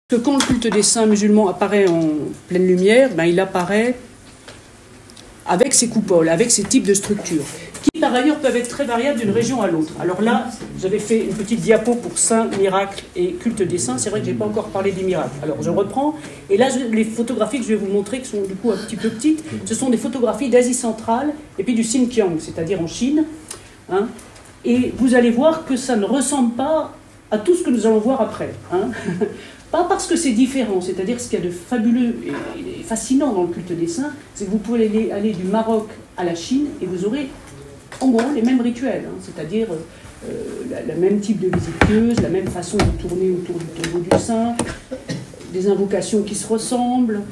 Que quand le culte des saints musulmans apparaît en pleine lumière, ben il apparaît avec ces coupoles, avec ces types de structures, qui par ailleurs peuvent être très variables d'une région à l'autre. Alors là, j'avais fait une petite diapo pour saints, miracles et culte des saints. C'est vrai que je n'ai pas encore parlé des miracles. Alors je reprends, et là les photographies que je vais vous montrer, qui sont du coup un petit peu petites, ce sont des photographies d'Asie centrale et puis du Xinjiang, c'est-à-dire en Chine. Hein, et vous allez voir que ça ne ressemble pas à tout ce que nous allons voir après. Hein. Pas parce que c'est différent, c'est-à-dire ce qu'il y a de fabuleux et fascinant dans le culte des saints, c'est que vous pouvez aller du Maroc à la Chine et vous aurez en gros les mêmes rituels, hein, c'est-à-dire le même type de visiteuse, la même façon de tourner autour du tombeau du saint, des invocations qui se ressemblent,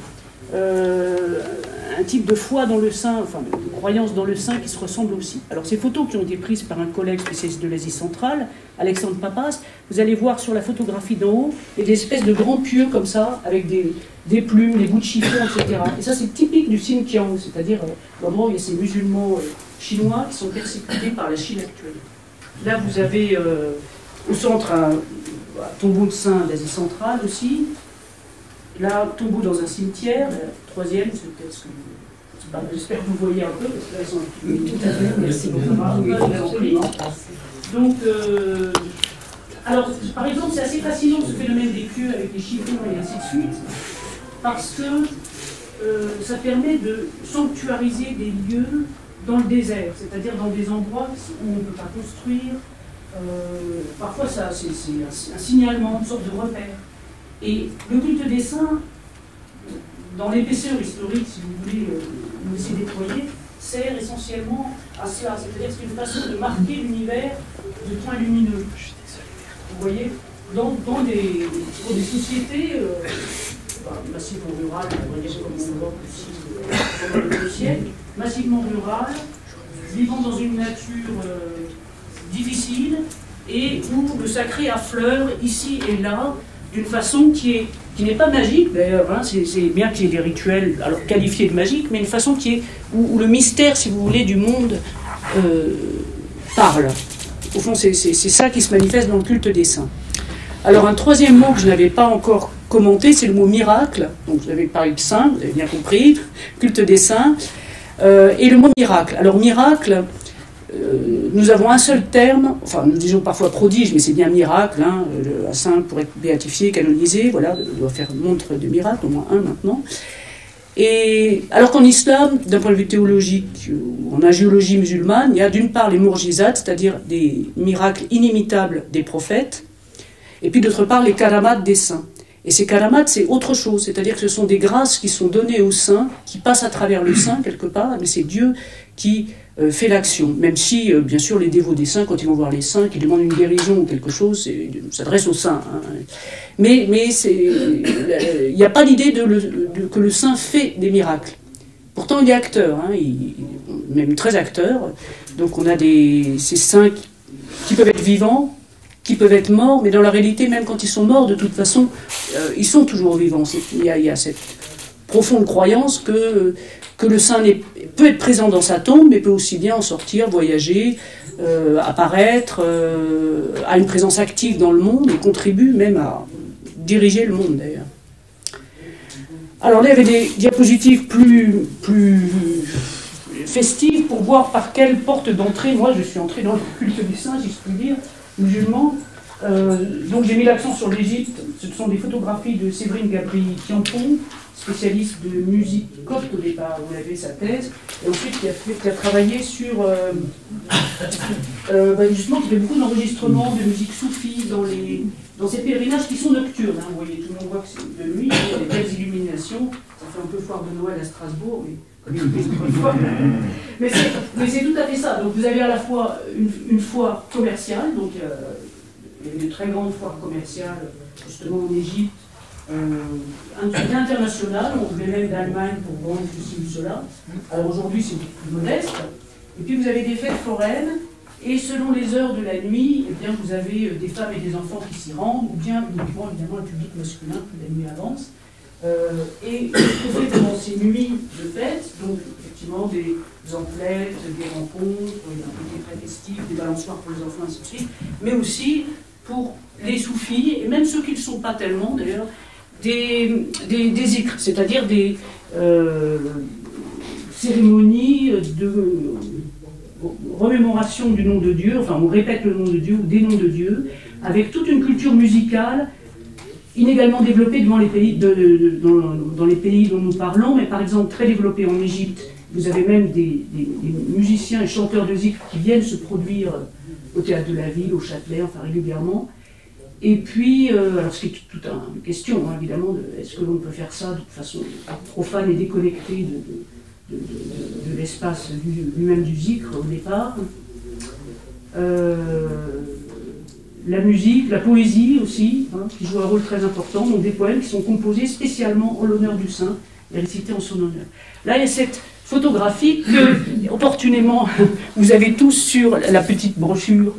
un type de foi dans le saint, enfin de croyance dans le saint qui se ressemble aussi. Alors ces photos qui ont été prises par un collègue spécialiste de l'Asie centrale, Alexandre Papas, vous allez voir sur la photographie d'en haut, il y a des espèces de grands pieux comme ça, avec des plumes, des bouts de chiffon, etc. Et ça c'est typique du Xinjiang, c'est-à-dire l'endroit où il y a ces musulmans chinois qui sont persécutés par la Chine actuelle. Là vous avez au centre un tombeau de saint d'Asie centrale aussi. Là, tombeau dans un cimetière, la troisième, c'est peut-être ce que j'espère que vous voyez un peu, parce que là, ils sont tout à fait, merci beaucoup. Donc, alors, par exemple, c'est assez fascinant ce phénomène des pieux avec les chiffons et ainsi de suite, parce que ça permet de sanctuariser des lieux dans le désert, c'est-à-dire dans des endroits où on ne peut pas construire. Parfois, c'est un signalement, une sorte de repère. Et le culte des saints, dans l'épaisseur historique, si vous voulez nous laisser déployer, sert essentiellement à cela. C'est-à-dire que c'est une façon de marquer l'univers de points lumineux. Vous voyez, dans des sociétés massivement rurales, on va dire comme en Europe aussi, pendant le siècle, massivement rurales, vivant dans une nature difficile, et où le sacré affleure ici et là, d'une façon qui n'est pas magique d'ailleurs, hein, c'est bien qu'il y ait des rituels alors qualifiés de magiques, mais une façon où le mystère, si vous voulez, du monde parle. Au fond, c'est ça qui se manifeste dans le culte des saints. Alors un troisième mot que je n'avais pas encore commenté, c'est le mot miracle. Donc vous avez parlé de saint, vous avez bien compris, culte des saints, et le mot miracle. Alors miracle, nous avons un seul terme, enfin nous disons parfois prodige, mais c'est bien miracle, hein, un saint pour être béatifié, canonisé, voilà, doit faire montre de miracle, au moins un maintenant. Et alors qu'en islam, d'un point de vue théologique, ou en agéologie musulmane, il y a d'une part les mourjizat, c'est-à-dire des miracles inimitables des prophètes, et puis d'autre part les karamats des saints. Et ces karamats, c'est autre chose, c'est-à-dire que ce sont des grâces qui sont données aux saints, qui passent à travers le saint quelque part, mais c'est Dieu qui fait l'action, même si, bien sûr, les dévots des saints, quand ils vont voir les saints, qui demandent une guérison ou quelque chose, s'adressent aux saints. Hein. Mais il n'y a pas l'idée que le saint fait des miracles. Pourtant, il est acteur, hein, même très acteur. Donc on a ces saints qui peuvent être vivants, qui peuvent être morts, mais dans la réalité, même quand ils sont morts, de toute façon, ils sont toujours vivants. Il y a cette profonde croyance que le saint peut être présent dans sa tombe, mais peut aussi bien en sortir, voyager, apparaître, a une présence active dans le monde et contribue même à diriger le monde d'ailleurs. Alors là, il y avait des diapositives plus festives pour voir par quelle porte d'entrée, moi je suis entré dans le culte des saints, si je puis dire, musulman. Donc j'ai mis l'accent sur l'Égypte. Ce sont des photographies de Séverine Gabri-Kiampon, spécialiste de musique copte au départ, vous avez sa thèse, et ensuite qui a travaillé sur justement qui fait beaucoup d'enregistrements de musique soufie dans ces pèlerinages qui sont nocturnes. Hein. Vous voyez, tout le monde voit que c'est de nuit, il y a des belles illuminations, ça fait un peu foire de Noël à Strasbourg, mais comme je l'ai une fois. Mais c'est tout à fait ça. Donc vous avez à la fois une foire commerciale, donc il y a une très grande foire commerciale justement en Égypte, internationale, on venait même d'Allemagne pour vendre ceci ou cela. Alors aujourd'hui c'est beaucoup plus modeste. Et puis vous avez des fêtes foraines, et selon les heures de la nuit, eh bien, vous avez des femmes et des enfants qui s'y rendent, ou bien uniquement évidemment le public masculin, plus la nuit avance. Et ce fait pendant ces nuits de fête, donc effectivement des emplettes, des rencontres, un côté très festif, des balançoires pour les enfants, ainsi de suite, mais aussi pour les soufis, et même ceux qui ne le sont pas tellement d'ailleurs, des zikrs, c'est-à-dire des cérémonies de remémoration du nom de Dieu, enfin on répète le nom de Dieu ou des noms de Dieu, avec toute une culture musicale inégalement développée dans les pays dont nous parlons, mais par exemple très développée en Égypte. Vous avez même des musiciens et chanteurs de zikr qui viennent se produire au théâtre de la ville, au Châtelet, enfin régulièrement. Et puis, alors c'est toute une question, hein, évidemment, est-ce que l'on peut faire ça de façon profane et déconnectée de l'espace lui-même du zikr au départ. La musique, la poésie aussi, hein, qui joue un rôle très important, donc des poèmes qui sont composés spécialement en l'honneur du saint et récités en son honneur. Là, il y a cette photographie que, opportunément, vous avez tous sur la petite brochure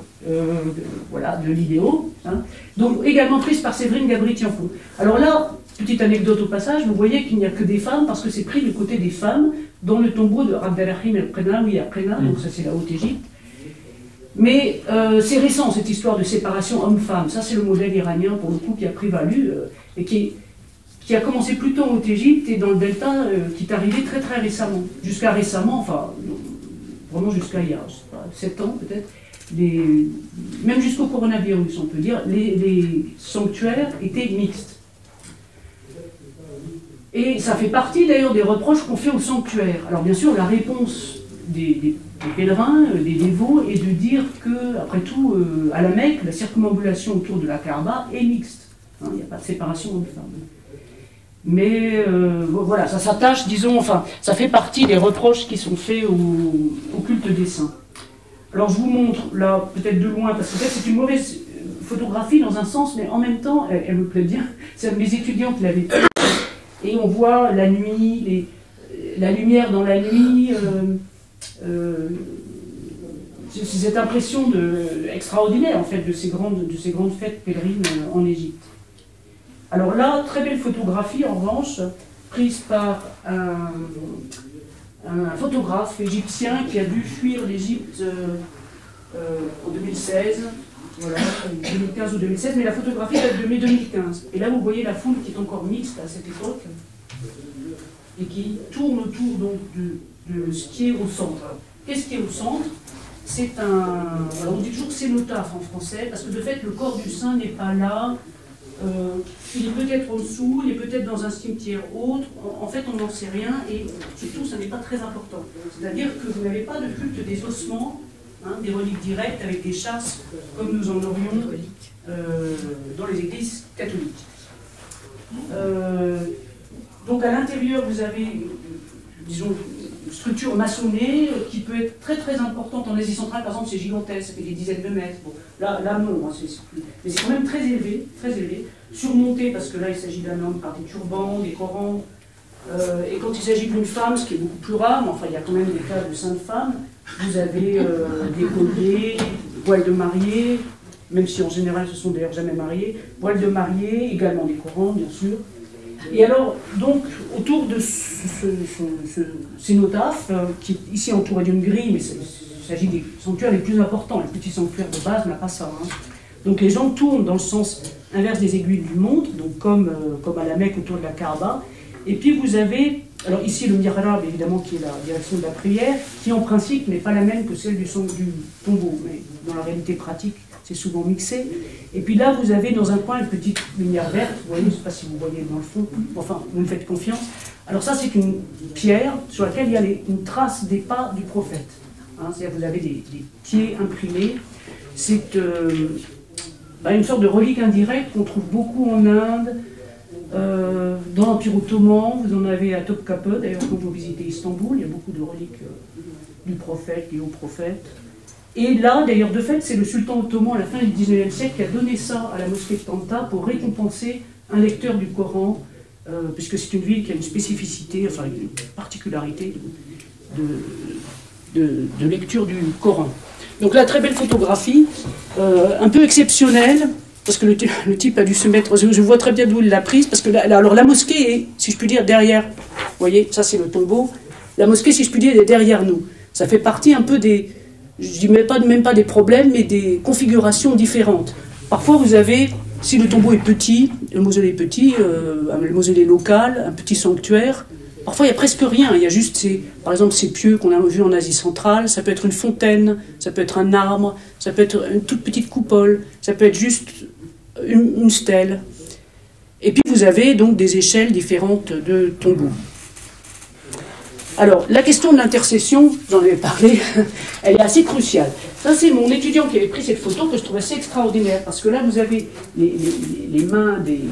voilà, de l'idéo, hein, donc également prise par Séverine Gabri-Tianfo. Alors là, petite anecdote au passage, vous voyez qu'il n'y a que des femmes, parce que c'est pris du côté des femmes, dans le tombeau de Abdelrahim el-Qena, donc ça c'est la Haute-Égypte. Mais c'est récent cette histoire de séparation homme-femme, ça c'est le modèle iranien pour le coup qui a prévalu, et qui a commencé plutôt en Haute-Égypte et dans le delta qui est arrivé très très récemment. Jusqu'à récemment, enfin vraiment jusqu'à il y a 7 ans peut-être, même jusqu'au coronavirus on peut dire, les sanctuaires étaient mixtes. Et ça fait partie d'ailleurs des reproches qu'on fait aux sanctuaires. Alors bien sûr la réponse des pèlerins, des dévots, est de dire que, après tout, à la Mecque, la circumambulation autour de la Kaaba est mixte. Hein, il n'y a pas de séparation homme-femme. Mais voilà, ça s'attache, disons, enfin, ça fait partie des reproches qui sont faits au culte des saints. Alors je vous montre, là, peut-être de loin, parce que peut-être c'est une mauvaise photographie dans un sens, mais en même temps, elle me plaît bien. C'est un de mes étudiants qui l'avait fait. Et on voit la nuit, la lumière dans la nuit, c'est cette impression extraordinaire, en fait, de ces grandes fêtes pèlerines en Égypte. Alors là, très belle photographie, en revanche, prise par un photographe égyptien qui a dû fuir l'Égypte en 2016, voilà, 2015 ou 2016, mais la photographie date de mai 2015. Et là, vous voyez la foule qui est encore mixte à cette époque, et qui tourne autour donc de ce qui est au centre. Qu'est-ce qui est au centre? C'est alors on dit toujours cénotaphe en français, parce que de fait, le corps du saint n'est pas là. Il est peut-être en dessous, il est peut-être dans un cimetière autre, en fait on n'en sait rien et surtout ça n'est pas très important. C'est-à-dire que vous n'avez pas de culte des ossements, hein, des reliques directes avec des chasses comme nous en aurions dans les églises catholiques. Donc à l'intérieur vous avez, disons, une structure maçonnée qui peut être très très importante en Asie centrale, par exemple c'est gigantesque, ça fait des dizaines de mètres. Bon, là non, hein, mais c'est quand même très élevé, surmonté parce que là il s'agit d'un homme par des turbans, des Corans, et quand il s'agit d'une femme, ce qui est beaucoup plus rare, mais enfin il y a quand même des cas de saintes femmes, vous avez des colliers, des voiles de mariée, même si en général ce sont d'ailleurs jamais mariés, voiles de mariée, également des Corans bien sûr. Et alors, donc, autour de ce cénotaphe, qui est ici entouré d'une grille, mais il s'agit des sanctuaires les plus importants, les petits sanctuaires de base n'a pas ça. Hein. Donc les gens tournent dans le sens inverse des aiguilles d'une montre, donc comme à la Mecque autour de la Kaaba. Et puis vous avez, alors ici le mihrab évidemment qui est la direction de la prière, qui en principe n'est pas la même que celle du tombeau, mais dans la réalité pratique, c'est souvent mixé. Et puis là, vous avez dans un coin une petite lumière verte, vous voyez, je ne sais pas si vous voyez dans le fond, enfin, vous me faites confiance. Alors ça, c'est une pierre sur laquelle il y a une trace des pas du prophète. Hein, c'est-à-dire que vous avez des pieds imprimés. C'est une sorte de relique indirecte qu'on trouve beaucoup en Inde, dans l'Empire ottoman, vous en avez à Topkapı, d'ailleurs quand vous visitez Istanbul, il y a beaucoup de reliques du prophète, des hauts prophètes. Et là, d'ailleurs, de fait, c'est le sultan ottoman à la fin du XIXe siècle qui a donné ça à la mosquée de Tanta pour récompenser un lecteur du Coran, puisque c'est une ville qui a une spécificité, enfin une particularité de lecture du Coran. Donc là, très belle photographie, un peu exceptionnelle, parce que le type a dû se mettre, je vois très bien d'où il l'a prise, parce que alors la mosquée est, si je puis dire, derrière, vous voyez, ça c'est le tombeau, la mosquée, si je puis dire, est derrière nous. Ça fait partie un peu des, je ne dis même pas des problèmes, mais des configurations différentes. Parfois, vous avez Si le tombeau est petit, le mausolée est petit, le mausolée local, un petit sanctuaire, parfois il n'y a presque rien. Il y a juste, par exemple, ces pieux qu'on a vus en Asie centrale. Ça peut être une fontaine, ça peut être un arbre, ça peut être une toute petite coupole, ça peut être juste une stèle. Et puis vous avez donc des échelles différentes de tombeaux. Alors, la question de l'intercession, j'en avais parlé, elle est assez cruciale. Ça, c'est mon étudiant qui avait pris cette photo que je trouve assez extraordinaire, parce que là, vous avez les mains des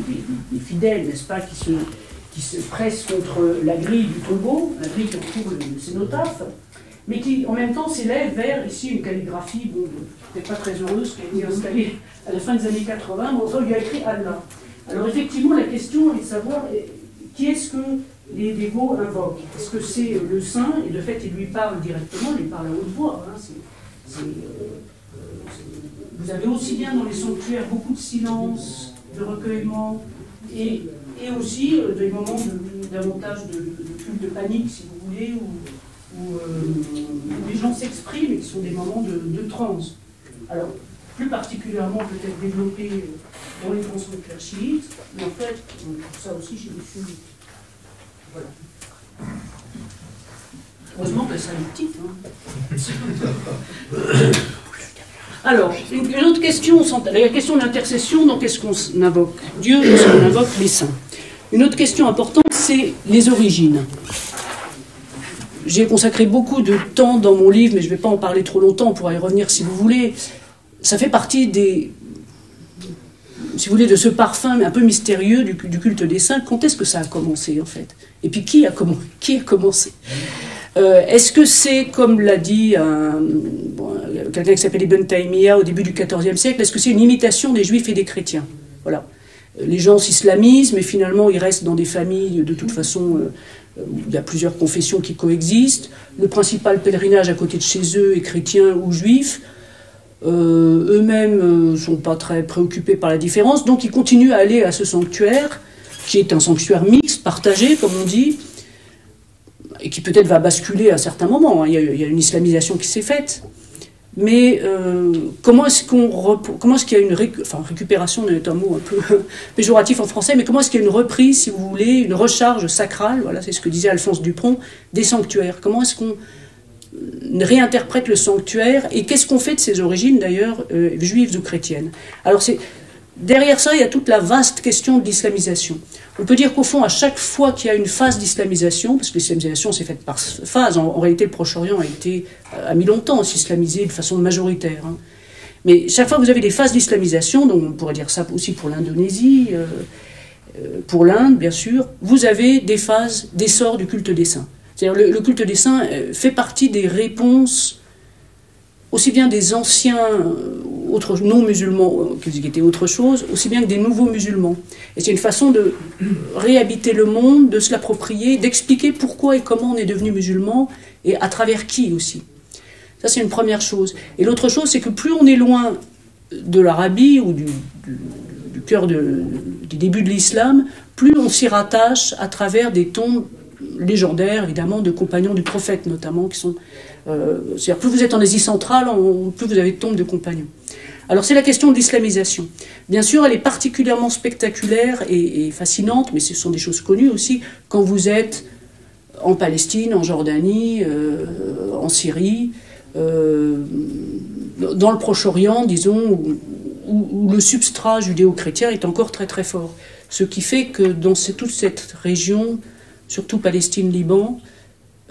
fidèles, n'est-ce pas, qui se pressent contre la grille du tombeau, la grille qui entoure le cénotaphe, mais qui, en même temps, s'élève vers, ici, une calligraphie, bon, peut-être pas très heureuse, qui a été installée à la fin des années 80, mais enfin, il y a écrit Allah. Alors, effectivement, la question est de savoir qui est-ce que les dévots invoquent. Est-ce que c'est le saint, et de fait, il lui parle directement, il lui parle à haute voix. Hein, vous avez aussi bien dans les sanctuaires beaucoup de silence, de recueillement, et aussi des moments davantage de culte de panique, si vous voulez, où les gens s'expriment et qui sont des moments de transe. Alors, plus particulièrement peut-être développés dans les transfrontaliers chiites, mais en fait, on trouve ça aussi chez les sunnites. Voilà. Heureusement que ça est petite. Hein. Alors, une autre question, la question de l'intercession, donc est-ce qu'on invoque Dieu, est-ce qu'on invoque les saints? Une autre question importante, c'est les origines. J'ai consacré beaucoup de temps dans mon livre, mais je ne vais pas en parler trop longtemps, on pourra y revenir si vous voulez. Ça fait partie si vous voulez, de ce parfum un peu mystérieux du culte des saints. Quand est-ce que ça a commencé, en fait? Et puis, qui a commencé? Est-ce que c'est, comme l'a dit quelqu'un qui s'appelle Ibn Taymiyyah au début du XIVe siècle, est-ce que c'est une imitation des juifs et des chrétiens? Voilà. Les gens s'islamisent, mais finalement, ils restent dans des familles, de toute façon, il y a plusieurs confessions qui coexistent. Le principal pèlerinage à côté de chez eux est chrétien ou juif. Eux-mêmes ne sont pas très préoccupés par la différence, donc ils continuent à aller à ce sanctuaire, qui est un sanctuaire mixte, partagé, comme on dit, et qui peut-être va basculer à certains moments. Hein. Il y a une islamisation qui s'est faite. Mais comment est-ce qu'il y a une récupération est un mot un peu péjoratif en français, mais comment est-ce qu'il y a une reprise, si vous voulez, une recharge sacrale, voilà, c'est ce que disait Alphonse Dupron, des sanctuaires. Comment est-ce qu'on réinterprète le sanctuaire, et qu'est-ce qu'on fait de ses origines, d'ailleurs, juives ou chrétiennes? Alors, derrière ça, il y a toute la vaste question de l'islamisation. On peut dire qu'au fond, à chaque fois qu'il y a une phase d'islamisation, parce que l'islamisation s'est faite par phase, en réalité, le Proche-Orient a mis longtemps à s'islamiser de façon majoritaire. Hein. Mais chaque fois que vous avez des phases d'islamisation, donc on pourrait dire ça aussi pour l'Indonésie, pour l'Inde, bien sûr, vous avez des phases d'essor du culte des saints. C'est-à-dire le culte des saints fait partie des réponses aussi bien des anciens non-musulmans qui étaient autre chose, aussi bien que des nouveaux musulmans. Et c'est une façon de réhabiter le monde, de se l'approprier, d'expliquer pourquoi et comment on est devenu musulman, et à travers qui aussi. Ça, c'est une première chose. Et l'autre chose, c'est que plus on est loin de l'Arabie ou du cœur du début de l'islam, plus on s'y rattache à travers des tombes légendaires, évidemment, de compagnons du prophète, notamment, qui sont... c'est-à-dire, plus vous êtes en Asie centrale, plus vous avez de tombes de compagnons. Alors, c'est la question de l'islamisation. Bien sûr, elle est particulièrement spectaculaire et fascinante, mais ce sont des choses connues aussi, quand vous êtes en Palestine, en Jordanie, en Syrie, dans le Proche-Orient, disons, où le substrat judéo-chrétien est encore très très fort. Ce qui fait que dans toute cette région, surtout Palestine, Liban,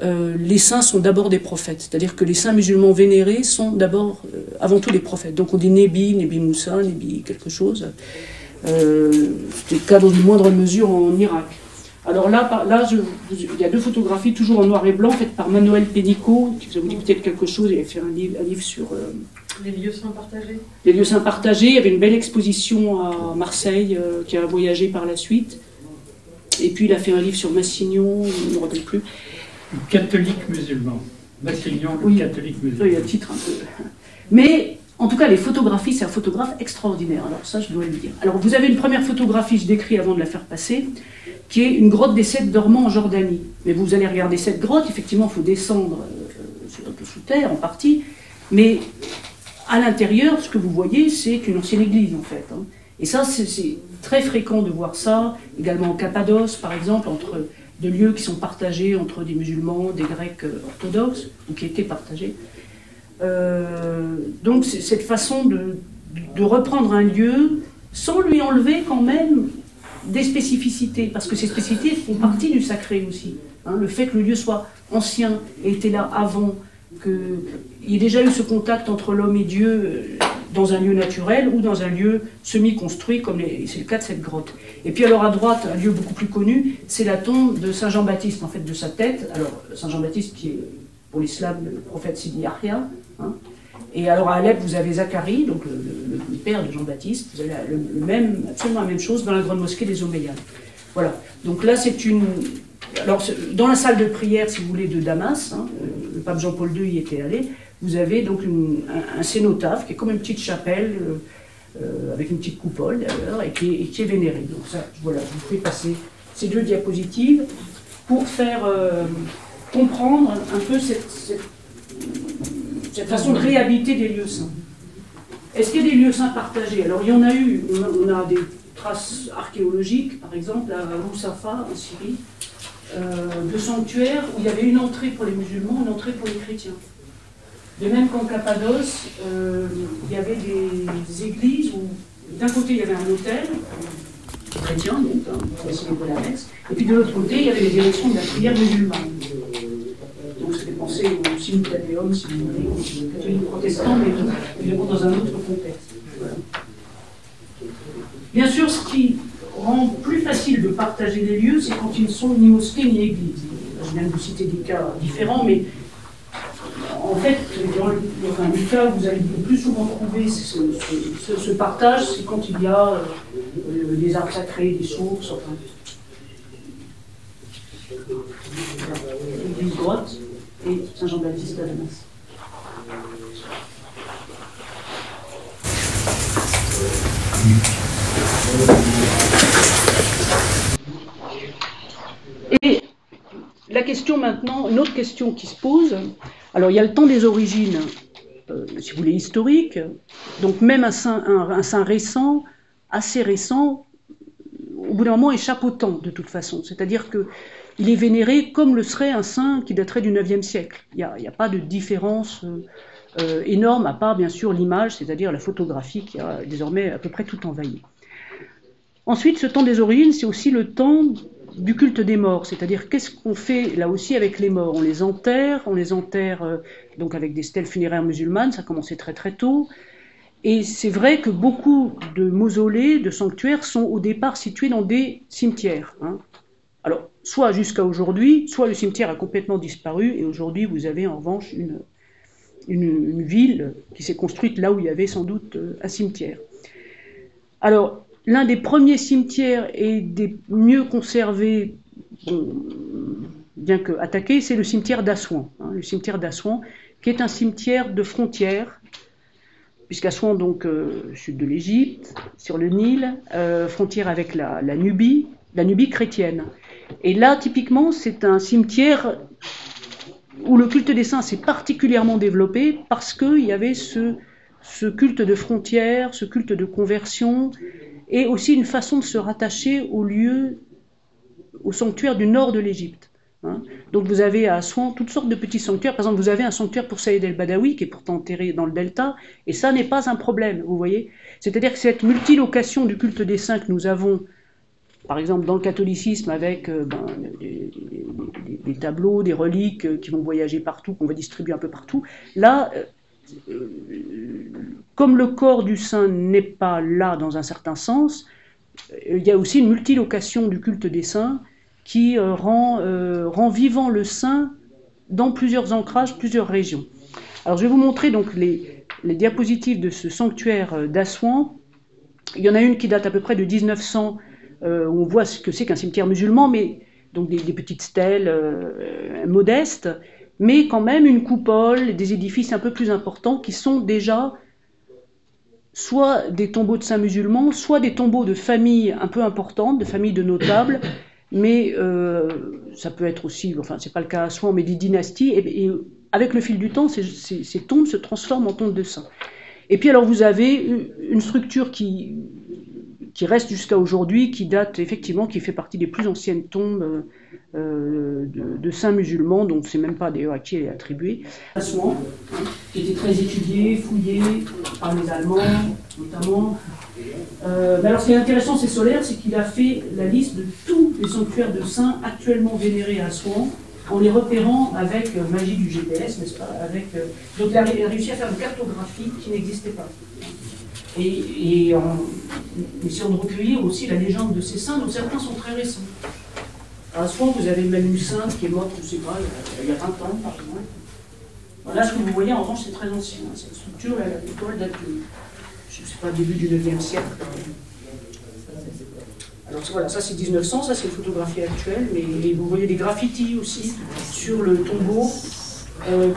les saints sont d'abord des prophètes. C'est-à-dire que les saints musulmans vénérés sont d'abord, avant tout, des prophètes. Donc on dit Nebi Moussa, Nebi quelque chose. C'était le cas dans une moindre mesure en Irak. Alors là il y a deux photographies, toujours en noir et blanc, faites par Manuel Pénicaud, qui vous dit peut-être quelque chose. Il a fait un livre sur... les lieux saints partagés. Les lieux saints partagés. Il y avait une belle exposition à Marseille, qui a voyagé par la suite. Et puis il a fait un livre sur Massignon, je ne me rappelle plus. Catholique musulman. Massignon, oui, catholique musulman. Il y a un titre un peu... Mais, en tout cas, les photographies, c'est un photographe extraordinaire. Alors ça, je dois le dire. Alors, vous avez une première photographie, je décris avant de la faire passer, qui est une grotte des 7 dormants en Jordanie. Mais vous allez regarder cette grotte, effectivement, il faut descendre un peu sous terre, en partie. Mais, à l'intérieur, ce que vous voyez, c'est une ancienne église, en fait. Hein. Et ça, c'est très fréquent de voir ça, également en Cappadoce, par exemple, entre de lieux qui sont partagés entre des musulmans, des Grecs orthodoxes, ou qui étaient partagés. Donc, c'est cette façon de reprendre un lieu sans lui enlever quand même des spécificités, parce que ces spécificités font partie du sacré aussi. Hein, le fait que le lieu soit ancien et était là avant, qu'il y ait déjà eu ce contact entre l'homme et Dieu dans un lieu naturel ou dans un lieu semi-construit, comme c'est le cas de cette grotte. Et puis alors à droite, un lieu beaucoup plus connu, c'est la tombe de Saint Jean-Baptiste, en fait, de sa tête. Alors Saint Jean-Baptiste qui est pour l'islam le prophète Sidi Yahya. Hein. Et alors à Alep, vous avez Zacharie, donc le père de Jean-Baptiste, vous avez absolument la même chose dans la grande mosquée des Omeyyades. Voilà, donc là c'est une... Alors dans la salle de prière, si vous voulez, de Damas, hein, le pape Jean-Paul II y était allé, vous avez donc un cénotaphe qui est comme une petite chapelle, avec une petite coupole d'ailleurs, et qui est vénéré. Donc ça, voilà, je vous fais passer ces deux diapositives pour faire comprendre un peu cette façon de réhabiter des lieux saints. Est-ce qu'il y a des lieux saints partagés? Alors il y en a eu, on a des traces archéologiques, par exemple à Roussafa en Syrie, de sanctuaires où il y avait une entrée pour les musulmans, une entrée pour les chrétiens. De même qu'en Cappadoce, il y avait des églises où d'un côté il y avait un hôtel chrétien, donc pour la messe, et puis de l'autre côté il y avait les directions de la prière musulmane. Donc c'était pensé au simultanéum, si vous voulez, catholique protestant, mais évidemment dans un autre contexte. Voilà. Bien sûr, ce qui rend plus facile de partager les lieux, c'est quand ils ne sont ni mosquées ni églises. Je viens de vous citer des cas différents, mais en fait, dans le cas où vous allez le plus souvent trouver ce partage, c'est quand il y a des arbres sacrés, des sources, enfin. L'église grotte et Saint Jean-Baptiste à Damas. Et la question maintenant, une autre question qui se pose, alors il y a le temps des origines, si vous voulez, historique, donc même un saint récent, assez récent, au bout d'un moment échappe au temps de toute façon, c'est-à-dire qu'il est vénéré comme le serait un saint qui daterait du IXe siècle. Il n'y a pas de différence énorme, à part bien sûr l'image, c'est-à-dire la photographie qui a désormais à peu près tout envahi. Ensuite, ce temps des origines, c'est aussi le temps du culte des morts, c'est-à-dire qu'est-ce qu'on fait là aussi avec les morts? On les enterre donc avec des stèles funéraires musulmanes, ça a commencé très très tôt, et c'est vrai que beaucoup de mausolées, de sanctuaires sont au départ situés dans des cimetières. Hein. Alors, soit jusqu'à aujourd'hui, soit le cimetière a complètement disparu, et aujourd'hui vous avez en revanche une ville qui s'est construite là où il y avait sans doute un cimetière. Alors, l'un des premiers cimetières et des mieux conservés, bien que attaqués, c'est le cimetière d'Assouan. Hein, le cimetière d'Assouan, qui est un cimetière de frontière, puisqu'Assouan, donc, sud de l'Égypte, sur le Nil, frontière avec la Nubie chrétienne. Et là, typiquement, c'est un cimetière où le culte des saints s'est particulièrement développé parce qu'il y avait ce culte de frontière, ce culte de conversion, et aussi une façon de se rattacher au sanctuaire du nord de l'Égypte. Hein. Donc vous avez à Assouan toutes sortes de petits sanctuaires. Par exemple, vous avez un sanctuaire pour Saïd el-Badawi, qui est pourtant enterré dans le delta, et ça n'est pas un problème, vous voyez. C'est-à-dire que cette multilocation du culte des saints que nous avons, par exemple dans le catholicisme, avec des tableaux, des reliques qui vont voyager partout, qu'on va distribuer un peu partout, là... comme le corps du saint n'est pas là dans un certain sens, il y a aussi une multilocation du culte des saints qui rend vivant le saint dans plusieurs ancrages, plusieurs régions. Alors je vais vous montrer donc les diapositives de ce sanctuaire d'Assouan. Il y en a une qui date à peu près de 1900, où on voit ce que c'est qu'un cimetière musulman, mais donc des petites stèles modestes, mais quand même une coupole, des édifices un peu plus importants qui sont déjà soit des tombeaux de saints musulmans, soit des tombeaux de familles un peu importantes, de familles de notables, mais ça peut être aussi, enfin c'est pas le cas à Assouan, mais des dynasties, et avec le fil du temps, ces tombes se transforment en tombes de saints. Et puis alors vous avez une structure qui qui reste jusqu'à aujourd'hui, qui date effectivement, qui fait partie des plus anciennes tombes de saints musulmans, dont on ne sait même pas d'ailleurs à qui elle est attribuée. Assouan, qui était très étudié, fouillé par les Allemands notamment. Mais alors ce qui est intéressant, c'est Solaire, c'est qu'il a fait la liste de tous les sanctuaires de saints actuellement vénérés à Assouan, en les repérant avec magie du GPS, n'est-ce pas, donc il a réussi à faire une cartographie qui n'existait pas. Et en essayant de recueillir aussi la légende de ces saints, dont certains sont très récents. À Assouan, vous avez même une sainte qui est morte, je ne sais pas, il y a 20 ans, par exemple. Voilà, ce que vous voyez, en revanche, c'est très ancien. Cette structure, l'école date de, je ne sais pas, début du 9e siècle. Alors voilà, ça c'est 1900, ça c'est une photographie actuelle, mais vous voyez des graffitis aussi sur le tombeau,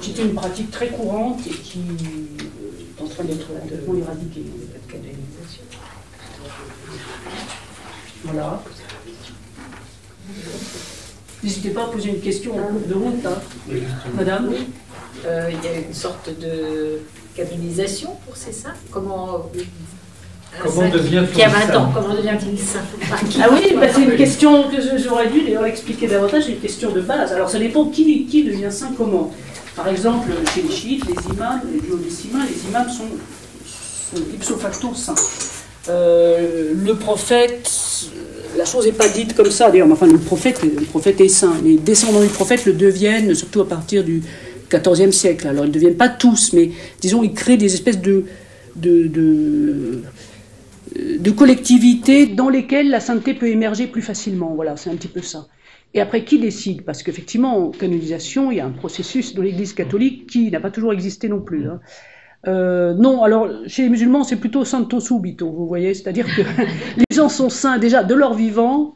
qui était une pratique très courante et qui est en train d'être complètement éradiquée. Voilà. N'hésitez pas à poser une question en cours de route, hein. Oui. Madame. Oui. Il y a une sorte de canonisation pour ces saints. Comment devient-il qui a 20 ans, comment devient-il saint? Ah oui, bah c'est une question que j'aurais dû d'ailleurs expliquer davantage, c'est une question de base. Alors ça dépend qui devient saint comment. Par exemple, chez les chiites, les imams, les duodécimains, les imams sont ipso facto saints. Le prophète, la chose n'est pas dite comme ça d'ailleurs, mais enfin le prophète est saint. Les descendants du prophète le deviennent, surtout à partir du XIVe siècle. Alors ils ne deviennent pas tous, mais disons ils créent des espèces de collectivités dans lesquelles la sainteté peut émerger plus facilement. Voilà, c'est un petit peu ça. Et après, qui décide? Parce qu'effectivement, en canonisation, il y a un processus dans l'Église catholique qui n'a pas toujours existé non plus. Hein. Non, alors, chez les musulmans, c'est plutôt santo subito, vous voyez, c'est-à-dire que les gens sont saints déjà de leur vivant.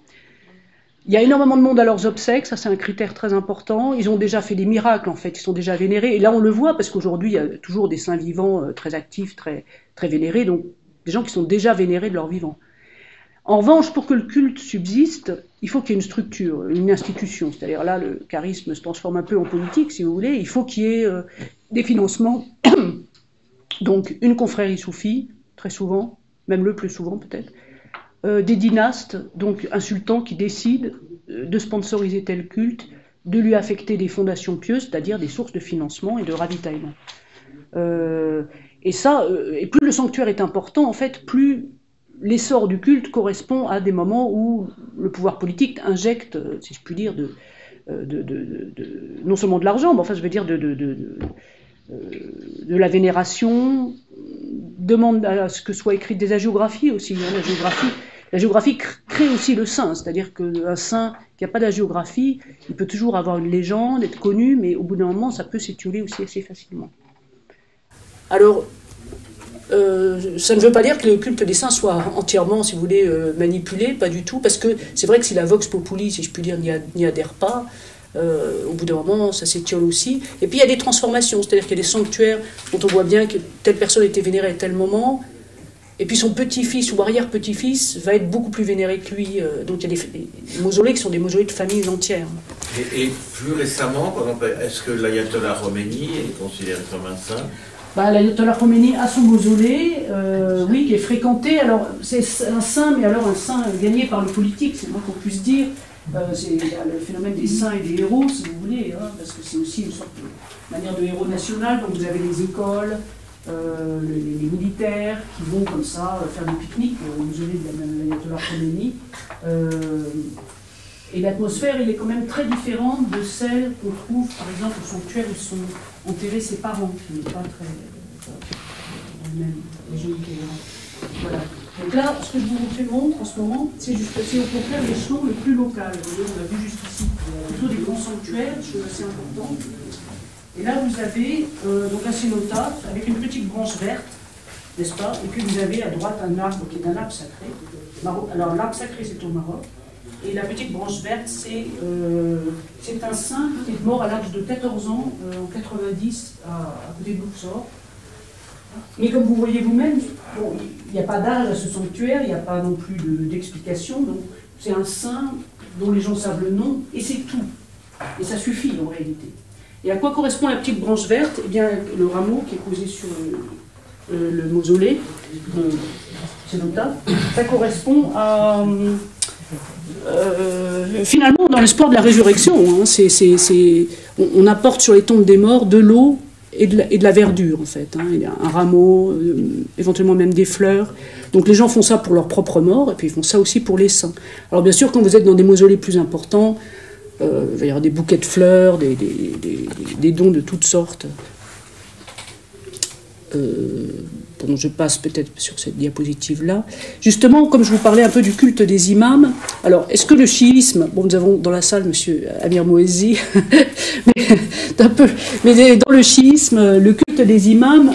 Il y a énormément de monde à leurs obsèques, ça c'est un critère très important. Ils ont déjà fait des miracles, en fait, ils sont déjà vénérés. Et là, on le voit, parce qu'aujourd'hui, il y a toujours des saints vivants très actifs, très vénérés, donc des gens qui sont déjà vénérés de leur vivant. En revanche, pour que le culte subsiste, il faut qu'il y ait une structure, une institution. C'est-à-dire là, le charisme se transforme un peu en politique, si vous voulez. Il faut qu'il y ait des financements. Donc, une confrérie soufie, très souvent, même le plus souvent peut-être. Des dynastes, donc un sultan qui décide de sponsoriser tel culte, de lui affecter des fondations pieuses, c'est-à-dire des sources de financement et de ravitaillement. Et ça, et plus le sanctuaire est important, en fait, plus l'essor du culte correspond à des moments où le pouvoir politique injecte, si je puis dire, non seulement de l'argent, mais enfin, je veux dire, de la vénération, demande à ce que soient écrites des hagiographies aussi. Hein, la géographie crée aussi le saint, c'est-à-dire qu'un saint qui n'a pas d'hagiographie, il peut toujours avoir une légende, être connu, mais au bout d'un moment, ça peut s'étioler aussi assez facilement. Alors, ça ne veut pas dire que le culte des saints soit entièrement, si vous voulez, manipulé, pas du tout, parce que c'est vrai que si la vox populi, si je puis dire, n'y adhère pas, au bout d'un moment, ça s'étiole aussi. Et puis il y a des transformations, c'est-à-dire qu'il y a des sanctuaires dont on voit bien que telle personne était vénérée à tel moment, et puis son petit-fils ou arrière-petit-fils va être beaucoup plus vénéré que lui. Donc il y a des mausolées qui sont des mausolées de familles entières. Et plus récemment, par exemple, est-ce que l'ayatollah Khomeini est considéré comme un saint? L'ayatollah Khomeini a son mausolée, oui, qui est fréquenté. Alors c'est un saint, mais alors un saint gagné par le politique, c'est moins qu'on puisse dire. C'est le phénomène des saints et des héros, si vous voulez, hein, parce que c'est aussi une sorte de manière de héros national. Donc vous avez les écoles, les militaires qui vont comme ça faire des pique-niques au mausolée de l'ayatollah Khomeini. Et l'atmosphère, elle est quand même très différente de celle qu'on trouve, par exemple, au sanctuaire où sont enterrés ses parents, qui n'est pas très dans la même région que voilà. Donc là, ce que je vous montre en ce moment, c'est au contraire l'échelon le plus local. Vous voyez, on a vu juste ici, plutôt des grands sanctuaires, chose assez importante. Et là, vous avez donc un cénotaphe avec une petite branche verte, n'est-ce pas? Et puis vous avez à droite un arbre qui est un arbre sacré. Alors l'arbre sacré, c'est au Maroc. Et la petite branche verte, c'est un saint qui est mort à l'âge de 14 ans, en 90, à côté de Luxor. Mais comme vous voyez vous-même, bon, il n'y a pas d'âge à ce sanctuaire, il n'y a pas non plus d'explication. Donc c'est un saint dont les gens savent le nom, et c'est tout. Et ça suffit en réalité. Et à quoi correspond la petite branche verte? Eh bien, le rameau qui est posé sur le mausolée, c'est notable, ça correspond à... finalement, dans l'espoir de la résurrection, hein, on apporte sur les tombes des morts de l'eau et de la verdure, en fait. Hein. Il y a un rameau, éventuellement même des fleurs. Donc les gens font ça pour leur propre mort, et puis ils font ça aussi pour les saints. Alors bien sûr, quand vous êtes dans des mausolées plus importants, il va y avoir des bouquets de fleurs, des dons de toutes sortes. Bon, je passe peut-être sur cette diapositive-là. Justement, comme je vous parlais un peu du culte des imams, alors, est-ce que le chiisme, bon, nous avons dans la salle M. Amir Moezi, mais dans le chiisme, le culte des imams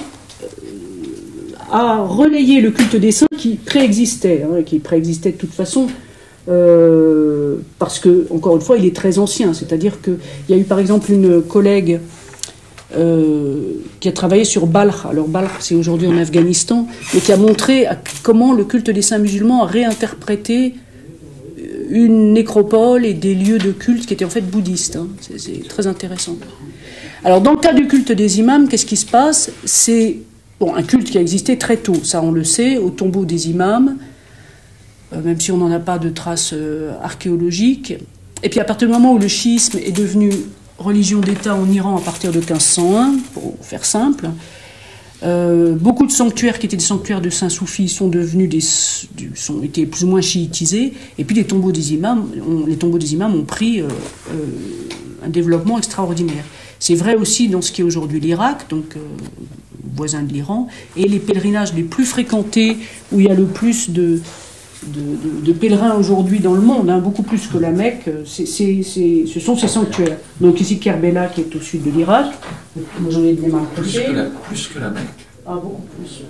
a relayé le culte des saints qui préexistait, hein, de toute façon, parce que, encore une fois, il est très ancien, c'est-à-dire qu'il y a eu par exemple une collègue qui a travaillé sur Balkh. Alors Balkh, c'est aujourd'hui en Afghanistan, mais qui a montré comment le culte des saints musulmans a réinterprété une nécropole et des lieux de culte qui étaient en fait bouddhistes. Hein. C'est très intéressant. Alors dans le cas du culte des imams, qu'est-ce qui se passe? C'est un culte qui a existé très tôt, ça on le sait, au tombeau des imams, même si on n'en a pas de traces archéologiques. Et puis à partir du moment où le chiisme est devenu religion d'État en Iran à partir de 1501, pour faire simple, beaucoup de sanctuaires qui étaient des sanctuaires de saints soufis sont devenus ont été plus ou moins chiitisés, et puis les tombeaux des imams ont pris un développement extraordinaire. C'est vrai aussi dans ce qui est aujourd'hui l'Irak, donc voisin de l'Iran, et les pèlerinages les plus fréquentés, où il y a le plus de pèlerins aujourd'hui dans le monde, hein, beaucoup plus que la Mecque, ce sont ces sanctuaires. Donc ici Kerbela qui est au sud de l'Irak, moi j'en ai bien marqué. Plus que la Mecque. Ah, beaucoup plus.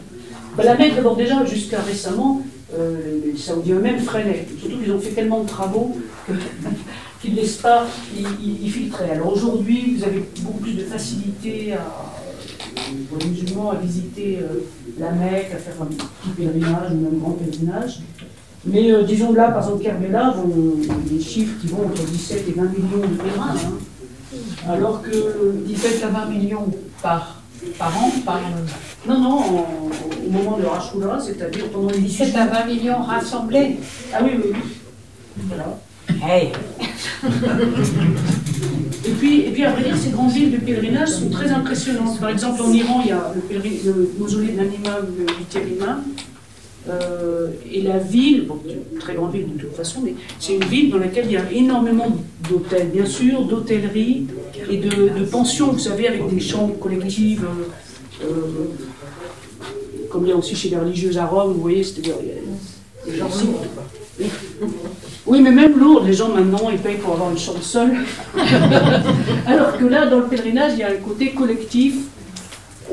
La Mecque, d'abord déjà, jusqu'à récemment, les Saoudiens eux-mêmes freinaient. Surtout qu'ils ont fait tellement de travaux qu'ils ne laissent pas y filtrer. Alors aujourd'hui, vous avez beaucoup plus de facilité pour les musulmans à visiter la Mecque, à faire un petit pèlerinage ou même un grand pèlerinage. Mais disons là, par exemple, Kerbela, des chiffres qui vont entre 17 et 20 millions de pèlerins. Hein. Alors que 17 à 20 millions par an, Non, au moment de Ashura, c'est-à-dire pendant les 17 à 20 millions rassemblés. Ah oui. Voilà. Hey. Et puis, à vrai dire, ces grandes villes de pèlerinage sont très impressionnantes. Par exemple, en Iran, il y a le mausolée d'un imam, le 8e imam. Et la ville, une très grande ville de toute façon, mais c'est une ville dans laquelle il y a énormément d'hôtels, bien sûr, d'hôtellerie et de pensions, vous savez, avec des chambres collectives, comme il y a aussi chez les religieuses à Rome, vous voyez, c'est-à-dire les gens oui, mais même Lourdes, les gens maintenant, ils payent pour avoir une chambre seule. Alors que là, dans le pèlerinage, il y a un côté collectif.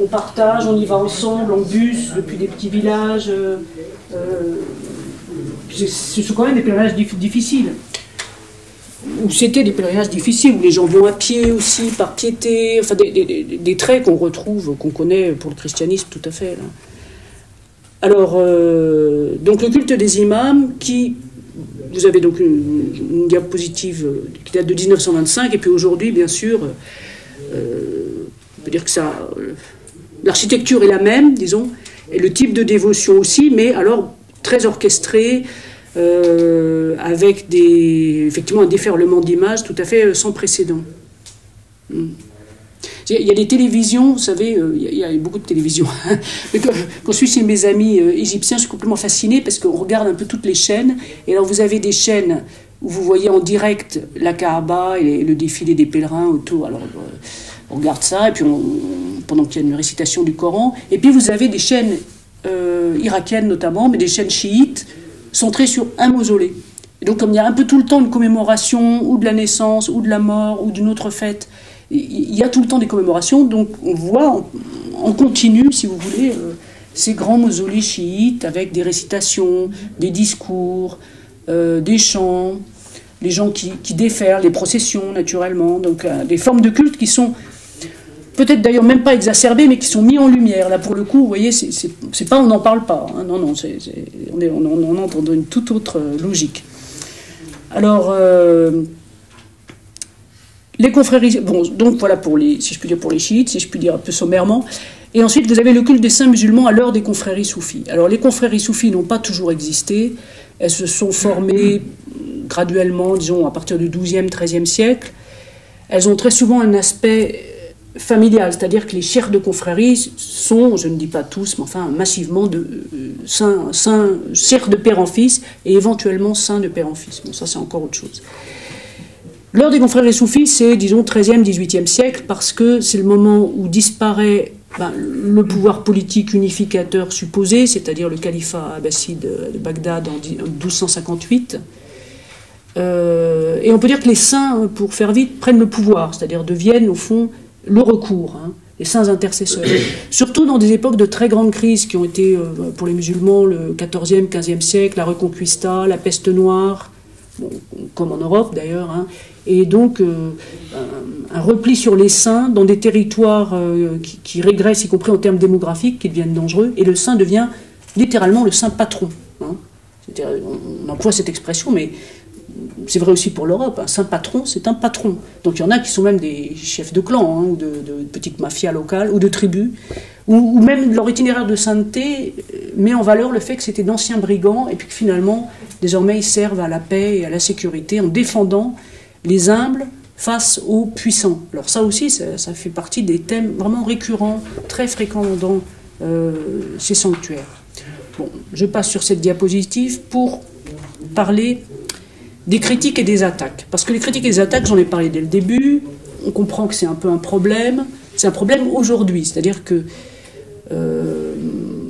On partage, on y va ensemble, en bus, depuis des petits villages. Ce sont quand même des pèlerinages difficiles. Ou c'était des pèlerinages difficiles, où les gens vont à pied aussi, par piété. Enfin, des traits qu'on retrouve, qu'on connaît pour le christianisme tout à fait. Là. Alors, donc le culte des imams, vous avez donc une diapositive qui date de 1925, et puis aujourd'hui, bien sûr, on peut dire que l'architecture est la même, disons, et le type de dévotion aussi, mais alors très orchestré, avec effectivement un déferlement d'images tout à fait sans précédent. Il y a des télévisions, vous savez, il y a beaucoup de télévisions. Quand je suis chez mes amis égyptiens, je suis complètement fascinée parce qu'on regarde un peu toutes les chaînes. Et alors vous avez des chaînes où vous voyez en direct la Kaaba et le défilé des pèlerins autour. Alors on regarde ça, et puis pendant qu'il y a une récitation du Coran. Et puis vous avez des chaînes irakiennes notamment, mais des chaînes chiites, centrées sur un mausolée. Et donc comme il y a un peu tout le temps une commémoration, ou de la naissance, ou de la mort, ou d'une autre fête, il y a tout le temps des commémorations, donc on voit en continu, si vous voulez, ces grands mausolées chiites avec des récitations, des discours, des chants, les gens qui déferlent, les processions naturellement, donc des formes de culte qui sont peut-être d'ailleurs même pas exacerbées, mais qui sont mis en lumière. Là pour le coup, vous voyez, c'est pas on n'en parle pas, hein, non, on entre dans une toute autre logique. Alors... les confréries, bon, donc voilà si je puis dire pour les chiites, si je puis dire un peu sommairement. Et ensuite, vous avez le culte des saints musulmans à l'heure des confréries soufis. Alors, les confréries soufis n'ont pas toujours existé. Elles se sont formées graduellement, disons, à partir du XIIe, XIIIe siècle. Elles ont très souvent un aspect familial, c'est-à-dire que les chefs de confréries sont, je ne dis pas tous, mais enfin massivement, chefs de père en fils et éventuellement saints de père en fils. Bon, ça c'est encore autre chose. L'heure des confréries soufis, c'est, disons, XIIIe, XVIIIe siècle, parce que c'est le moment où disparaît le pouvoir politique unificateur supposé, c'est-à-dire le califat abbasside de Bagdad en 1258. Et on peut dire que les saints, pour faire vite, prennent le pouvoir, c'est-à-dire deviennent, au fond, le recours, les saints intercesseurs. Surtout dans des époques de très grandes crises qui ont été, pour les musulmans, le XIVe, XVe siècle, la Reconquista, la peste noire, bon, comme en Europe d'ailleurs, et donc un repli sur les saints dans des territoires qui régressent, y compris en termes démographiques, qui deviennent dangereux, et le saint devient littéralement le saint patron. C'est-à-dire, on emploie cette expression, mais c'est vrai aussi pour l'Europe, un saint patron, c'est un patron. Donc il y en a qui sont même des chefs de clan, ou de petites mafias locales, ou de tribus, ou même leur itinéraire de sainteté met en valeur le fait que c'était d'anciens brigands, et puis que finalement, désormais, ils servent à la paix et à la sécurité en défendant les humbles face aux puissants. Alors ça aussi, ça fait partie des thèmes vraiment récurrents, très fréquents dans ces sanctuaires. Bon, je passe sur cette diapositive pour parler des critiques et des attaques. Parce que les critiques et les attaques, j'en ai parlé dès le début, on comprend que c'est un peu un problème. C'est un problème aujourd'hui, c'est-à-dire que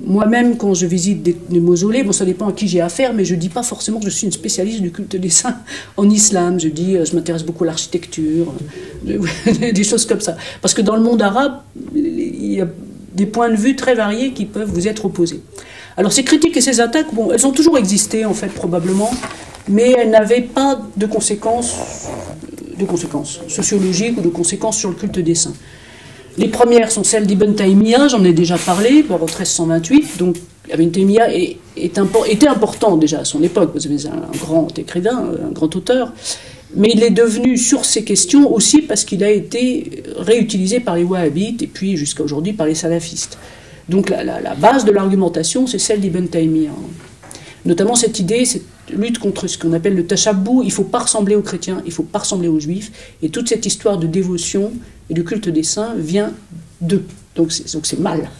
moi-même, quand je visite des mausolées, bon, ça dépend à qui j'ai affaire, mais je ne dis pas forcément que je suis une spécialiste du culte des saints en islam. Je dis, je m'intéresse beaucoup à l'architecture, des choses comme ça. Parce que dans le monde arabe, il y a des points de vue très variés qui peuvent vous être opposés. Alors ces critiques et ces attaques, bon, elles ont toujours existé, en fait, probablement, mais elles n'avaient pas de conséquences sociologiques ou de conséquences sur le culte des saints. Les premières sont celles d'Ibn Taymiyyah, j'en ai déjà parlé, en 1328, donc Ibn Taymiyyah était important déjà à son époque, vous avez un grand écrivain, un grand auteur, mais il est devenu sur ces questions aussi parce qu'il a été réutilisé par les wahhabites et puis jusqu'à aujourd'hui par les salafistes. Donc la base de l'argumentation, c'est celle d'Ibn Taymiyyah. Notamment cette idée, cette lutte contre ce qu'on appelle le tashabbou, il ne faut pas ressembler aux chrétiens, il ne faut pas ressembler aux juifs, et toute cette histoire de dévotion et de culte des saints vient d'eux. Donc c'est mal.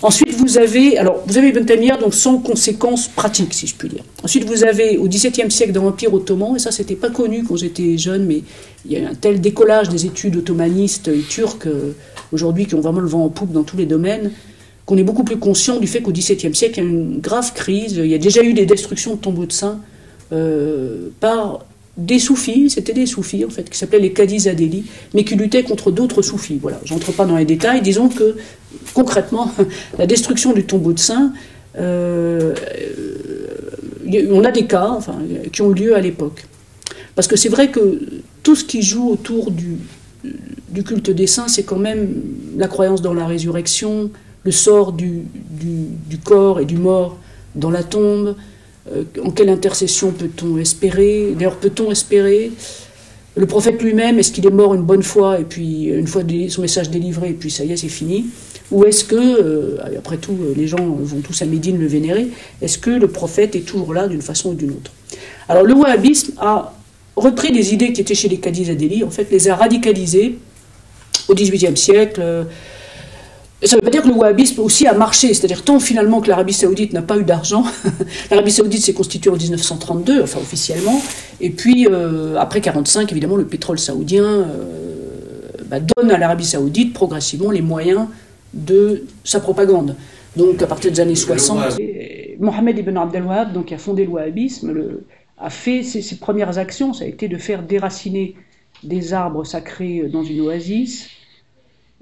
Ensuite, vous avez Ibn Taymiyyah, donc sans conséquences pratiques, si je puis dire. Ensuite, vous avez au XVIIe siècle dans l'Empire ottoman, et ça c'était pas connu quand j'étais jeune, mais il y a eu un tel décollage des études ottomanistes et turques aujourd'hui qui ont vraiment le vent en poupe dans tous les domaines, qu'on est beaucoup plus conscient du fait qu'au XVIIe siècle, il y a une grave crise. Il y a déjà eu des destructions de tombeaux de saints par des soufis, c'était des soufis en fait, qui s'appelaient les Qadis Adéli, mais qui luttaient contre d'autres soufis. Voilà, j'entre pas dans les détails, disons que concrètement, la destruction du tombeau de saints, on a des cas qui ont eu lieu à l'époque. Parce que c'est vrai que tout ce qui joue autour du culte des saints, c'est quand même la croyance dans la résurrection, le sort du corps et du mort dans la tombe, en quelle intercession peut-on espérer? D'ailleurs, peut-on espérer? Le prophète lui-même, est-ce qu'il est mort une bonne fois, et puis une fois son message délivré, et puis ça y est, c'est fini? Ou est-ce que, après tout, les gens vont tous à Médine le vénérer, est-ce que le prophète est toujours là d'une façon ou d'une autre? Alors le wahhabisme a repris des idées qui étaient chez les Qadis Adéli, en fait, les a radicalisées au XVIIIe siècle. Ça ne veut pas dire que le wahhabisme aussi a marché, c'est-à-dire tant finalement que l'Arabie Saoudite n'a pas eu d'argent. L'Arabie Saoudite s'est constituée en 1932, enfin officiellement, et puis après 1945, évidemment, le pétrole saoudien donne à l'Arabie Saoudite progressivement les moyens de sa propagande. Donc à partir des années 60, Mohammed ibn Abdel Wahhab, donc, qui a fondé le wahhabisme, a fait ses premières actions, ça a été de faire déraciner des arbres sacrés dans une oasis,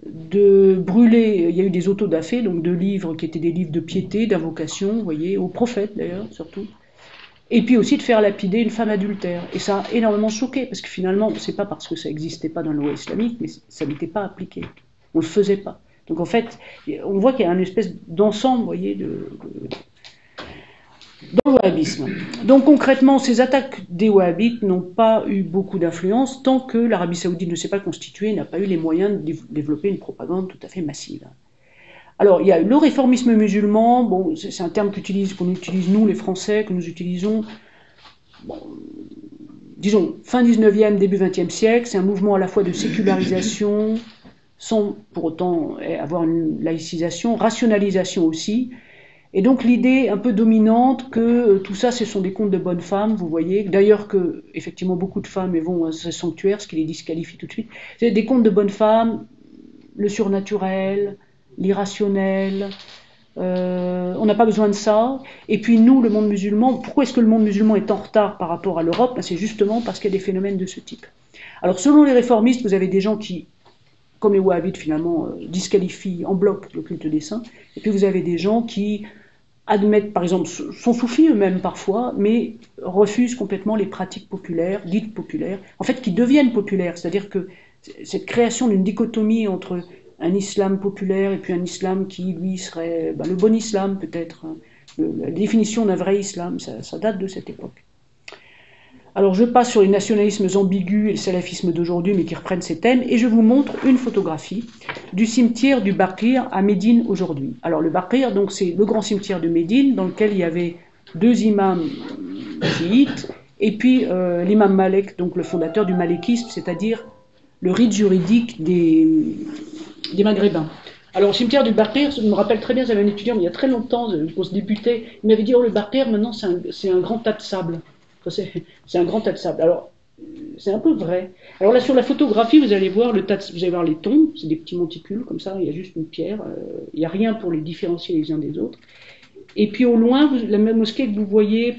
de brûler, il y a eu des autodafés, donc de livres qui étaient des livres de piété, d'invocation, vous voyez, aux prophètes d'ailleurs, surtout, et puis aussi de faire lapider une femme adultère. Et ça a énormément choqué, parce que finalement, c'est pas parce que ça n'existait pas dans la loi islamique, mais ça n'était pas appliqué, on le faisait pas. Donc en fait, on voit qu'il y a une espèce d'ensemble, vous voyez, dans le wahhabisme. Donc concrètement, ces attaques des wahhabites n'ont pas eu beaucoup d'influence tant que l'Arabie Saoudite ne s'est pas constituée, n'a pas eu les moyens de développer une propagande tout à fait massive. Alors, il y a le réformisme musulman, bon, c'est un terme qu'on utilise nous, les Français, que nous utilisons, bon, disons, fin 19e, début 20e siècle, c'est un mouvement à la fois de sécularisation, sans pour autant avoir une laïcisation, rationalisation aussi, et donc l'idée un peu dominante que tout ça, ce sont des contes de bonnes femmes, vous voyez, d'ailleurs que, effectivement, beaucoup de femmes vont à ce sanctuaire, ce qui les disqualifie tout de suite, c'est des contes de bonnes femmes, le surnaturel, l'irrationnel, on n'a pas besoin de ça. Et puis nous, le monde musulman, pourquoi est-ce que le monde musulman est en retard par rapport à l'Europe? C'est justement parce qu'il y a des phénomènes de ce type. Alors selon les réformistes, vous avez des gens qui, comme les wahhabites finalement, disqualifient en bloc le culte des saints, et puis vous avez des gens qui admettent, par exemple, sont soufis eux-mêmes parfois, mais refusent complètement les pratiques populaires, dites populaires, en fait qui deviennent populaires, c'est-à-dire que cette création d'une dichotomie entre un islam populaire et puis un islam qui, lui, serait le bon islam, peut-être. La définition d'un vrai islam, ça date de cette époque. Alors, je passe sur les nationalismes ambigus et le salafisme d'aujourd'hui, mais qui reprennent ces thèmes, et je vous montre une photographie du cimetière du Baqir à Médine aujourd'hui. Alors, le Baqir, donc, c'est le grand cimetière de Médine, dans lequel il y avait 2 imams chiites, et puis l'imam Malek, donc le fondateur du malékisme, c'est-à-dire le rite juridique des Maghrébins. Alors, au cimetière du Baqir, je me rappelle très bien, j'avais un étudiant, mais il y a très longtemps, quand se débutait, il m'avait dit, oh, le Baqir, maintenant, c'est un grand tas de sable. C'est un grand tas de sable. Alors, c'est un peu vrai. Alors là, sur la photographie, vous allez voir vous allez voir les tombes, c'est des petits monticules, comme ça, il y a juste une pierre, il n'y a rien pour les différencier les uns des autres. Et puis au loin, la même mosquée que vous voyez,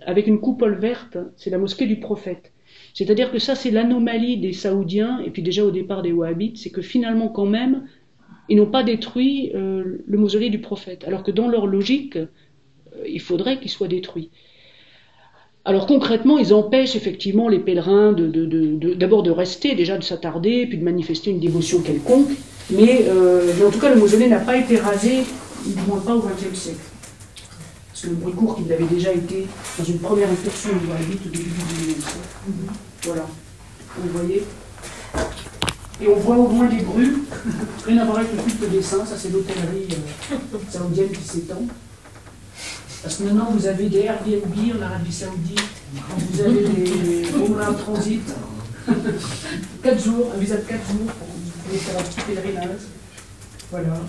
avec une coupole verte, c'est la mosquée du prophète. C'est-à-dire que ça, c'est l'anomalie des Saoudiens, et puis déjà au départ des Wahhabites, c'est que finalement, quand même, ils n'ont pas détruit le mausolée du prophète, alors que dans leur logique, il faudrait qu'il soit détruit. Alors concrètement, ils empêchent effectivement les pèlerins d'abord de rester, déjà de s'attarder, puis de manifester une dévotion quelconque, mais en tout cas, le mausolée n'a pas été rasé, du moins pas au XXe siècle. Parce que le bruit court qu'il avait déjà été dans une première incursion du Wahhabite au début du XIXe siècle. Voilà, vous voyez. Et on voit au loin des grues, rien à voir avec le culte des saints, ça c'est l'hôtellerie saoudienne qui s'étend. Parce que maintenant vous avez des Airbnb en Arabie Saoudite, vous avez des Umrah transit, 4 jours, un visa de 4 jours pour vous pouvez faire un petit pèlerinage. Voilà.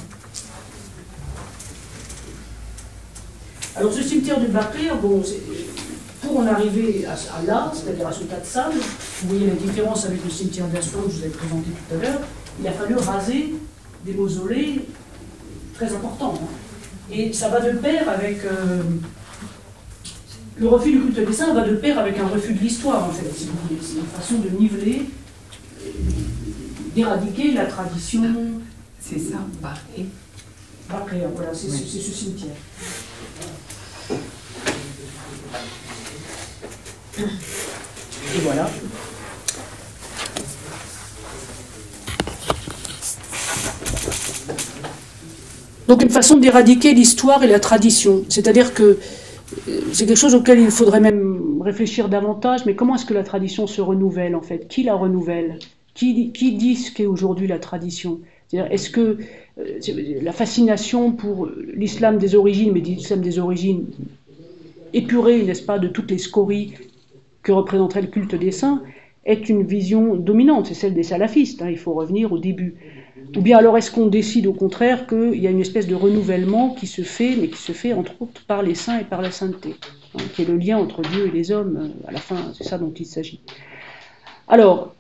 Alors ce cimetière du Baqir, bon, pour en arriver à là, c'est-à-dire à ce tas de sable, vous voyez la différence avec le cimetière d'Aswan que je vous avais présenté tout à l'heure, il a fallu raser des mausolées très importants. Hein. Et ça va de pair avec... le refus du culte des saints va de pair avec un refus de l'histoire, en fait. C'est une façon de niveler, d'éradiquer la tradition... C'est ça, Baqir. Baqir, voilà, c'est ce cimetière. Et voilà. Donc une façon d'éradiquer l'histoire et la tradition. C'est-à-dire que c'est quelque chose auquel il faudrait même réfléchir davantage, mais comment est-ce que la tradition se renouvelle en fait? Qui la renouvelle? Qui dit ce qu'est aujourd'hui la tradition? C'est-à-dire, est-ce que la fascination pour l'islam des origines, mais l'islam des origines épurée, n'est-ce pas, de toutes les scories que représenterait le culte des saints, est une vision dominante, c'est celle des salafistes, hein, il faut revenir au début. Ou bien alors est-ce qu'on décide au contraire qu'il y a une espèce de renouvellement qui se fait, mais qui se fait entre autres par les saints et par la sainteté, hein, qui est le lien entre Dieu et les hommes, à la fin, c'est ça dont il s'agit. Alors,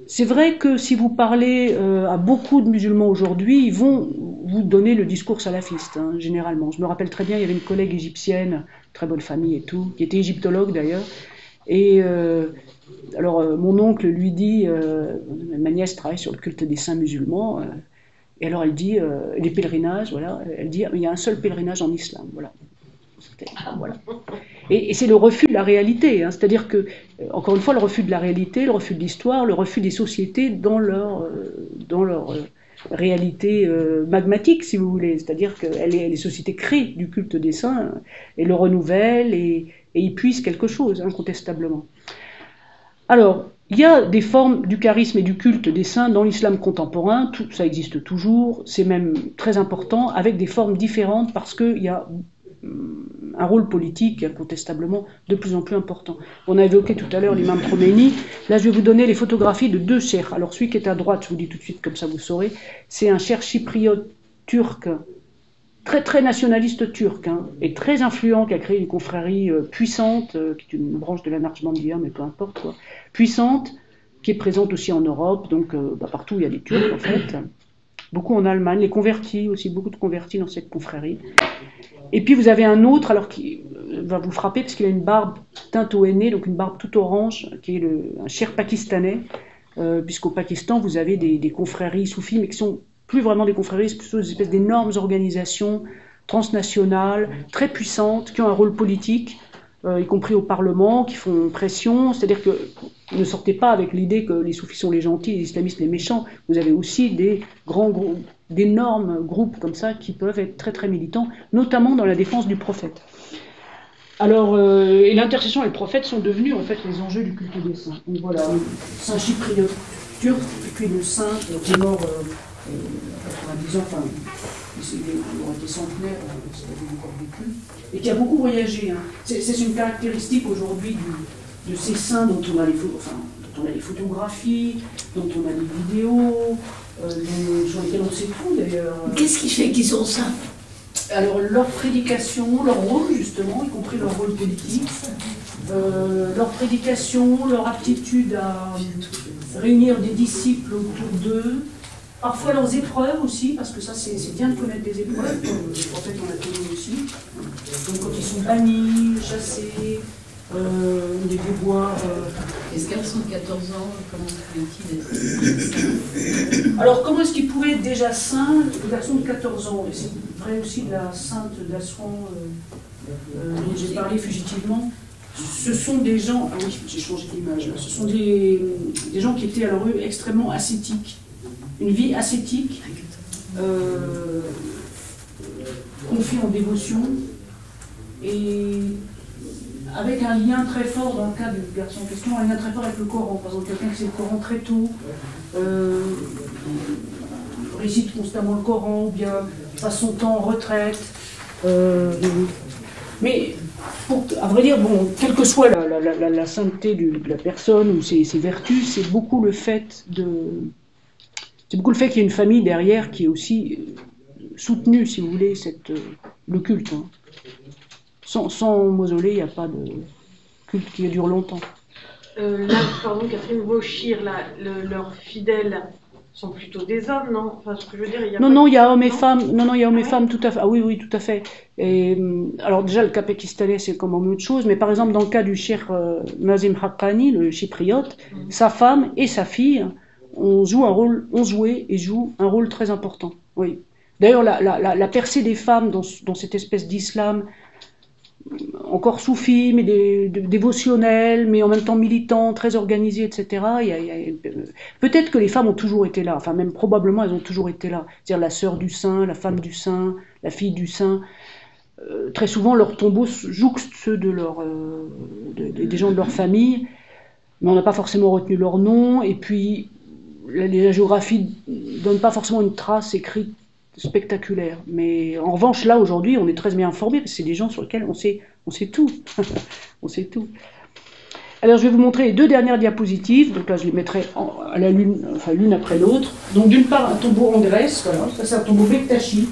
c'est vrai que si vous parlez à beaucoup de musulmans aujourd'hui, ils vont vous donner le discours salafiste, hein, généralement. Je me rappelle très bien, il y avait une collègue égyptienne, très bonne famille et tout, qui était égyptologue d'ailleurs, et alors mon oncle lui dit, ma nièce travaille sur le culte des saints musulmans, et alors elle dit, les pèlerinages, voilà, elle dit, il y a un seul pèlerinage en islam, voilà. Voilà. Et c'est le refus de la réalité, hein, c'est-à-dire que, encore une fois, le refus de la réalité, le refus de l'histoire, le refus des sociétés dans leur réalité magmatique, si vous voulez, c'est-à-dire que les sociétés créent du culte des saints et le renouvellent et y puisent quelque chose, incontestablement. Alors, il y a des formes du charisme et du culte des saints dans l'islam contemporain, tout ça existe toujours, c'est même très important, avec des formes différentes parce qu'il y a un rôle politique incontestablement de plus en plus important. On a évoqué tout à l'heure l'imam Khomeini, là je vais vous donner les photographies de deux cheikhs. Alors celui qui est à droite, je vous dis tout de suite comme ça vous saurez, c'est un cheikh chypriote turc, très nationaliste turc, hein, et très influent, qui a créé une confrérie puissante, qui est une branche de la Nakshbandiya, mais peu importe quoi, puissante, qui est présente aussi en Europe, donc partout où il y a des Turcs en fait, beaucoup en Allemagne, les convertis aussi, beaucoup de convertis dans cette confrérie. Et puis vous avez un autre, alors qui va vous frapper, parce qu'il a une barbe teinte au henné, donc une barbe toute orange, qui est un cheikh pakistanais, puisqu'au Pakistan vous avez des confréries soufis, mais qui sont plus vraiment des confréries, c'est plutôt des espèces d'énormes organisations transnationales, très puissantes, qui ont un rôle politique, y compris au Parlement, qui font pression, c'est-à-dire que ne sortez pas avec l'idée que les soufis sont les gentils, les islamistes les méchants, vous avez aussi des grands groupes, d'énormes groupes comme ça qui peuvent être très militants, notamment dans la défense du prophète. Alors, et l'intercession et le prophète sont devenus en fait les enjeux du culte des saints. Donc voilà, le saint chypriote turc, et puis le saint qui est mort 90 ans, enfin, il aurait été centenaire, s'il avait encore vécu, et qui a beaucoup voyagé. Hein. C'est une caractéristique aujourd'hui de ces saints dont on a les photographies, dont on a les vidéos, sur lesquelles on sait tout d'ailleurs. Qu'est-ce qui fait qu'ils sont saints? Alors leur prédication, leur rôle justement, y compris leur rôle politique, leur prédication, leur aptitude à réunir des disciples autour d'eux, parfois leurs épreuves aussi, parce que ça c'est bien de connaître des épreuves, comme les prophètes en a connu aussi. Donc quand ils sont bannis, chassés, des déboires. Et ce garçon de 14 ans, comment pouvait-il être saint? Alors comment est-ce qu'il pouvait être déjà saint, le garçon de 14 ans? Et c'est vrai aussi de la sainte d'Assouan dont j'ai parlé fugitivement. Ce sont des gens, ah oui, j'ai changé d'image, ce sont des gens qui étaient alors eux extrêmement ascétiques, une vie ascétique, confiée en dévotion, et avec un lien très fort, dans le cas du garçon en question, un lien très fort avec le Coran. Par exemple, quelqu'un qui sait le Coran très tôt, récite constamment le Coran, ou bien passe son temps en retraite. Mais, à vrai dire, bon, quelle que soit la sainteté de la personne ou ses vertus, c'est beaucoup le fait qu'il y ait une famille derrière qui est aussi soutenue, si vous voulez, le culte. Hein. Sans mausolée, il n'y a pas de culte qui dure longtemps. Là, pardon, Catherine Vauchir, leurs fidèles sont plutôt des hommes, non? Enfin, ce que je veux dire, il y a non, il y a hommes et femmes. Non, il y a hommes et femmes, tout à fait. Ah oui, tout à fait. Et, alors déjà, le cas pakistanais, c'est comme autre chose, mais par exemple, dans le cas du cheikh Nazim Haqqani, le chypriote, sa femme et sa fille ont joué et jouent un rôle très important. Oui. D'ailleurs, la percée des femmes dans cette espèce d'islam, encore soufi, mais dévotionnel, mais en même temps militant, très organisé, etc. Peut-être que les femmes ont toujours été là, enfin même probablement elles ont toujours été là. C'est-à-dire la sœur du saint, la femme du saint, la fille du saint. Très souvent, leurs tombeaux jouxtent ceux des gens de leur famille, mais on n'a pas forcément retenu leur nom, et puis la géographie ne donne pas forcément une trace écrite spectaculaire. Mais en revanche, là, aujourd'hui, on est très bien informés, parce que c'est des gens sur lesquels on sait tout. On sait tout. Alors, je vais vous montrer les deux dernières diapositives. Donc là, je les mettrai à la lune, enfin l'une après l'autre. Donc, d'une part, un tombeau en Grèce, voilà. Ça, c'est un tombeau Bektashi.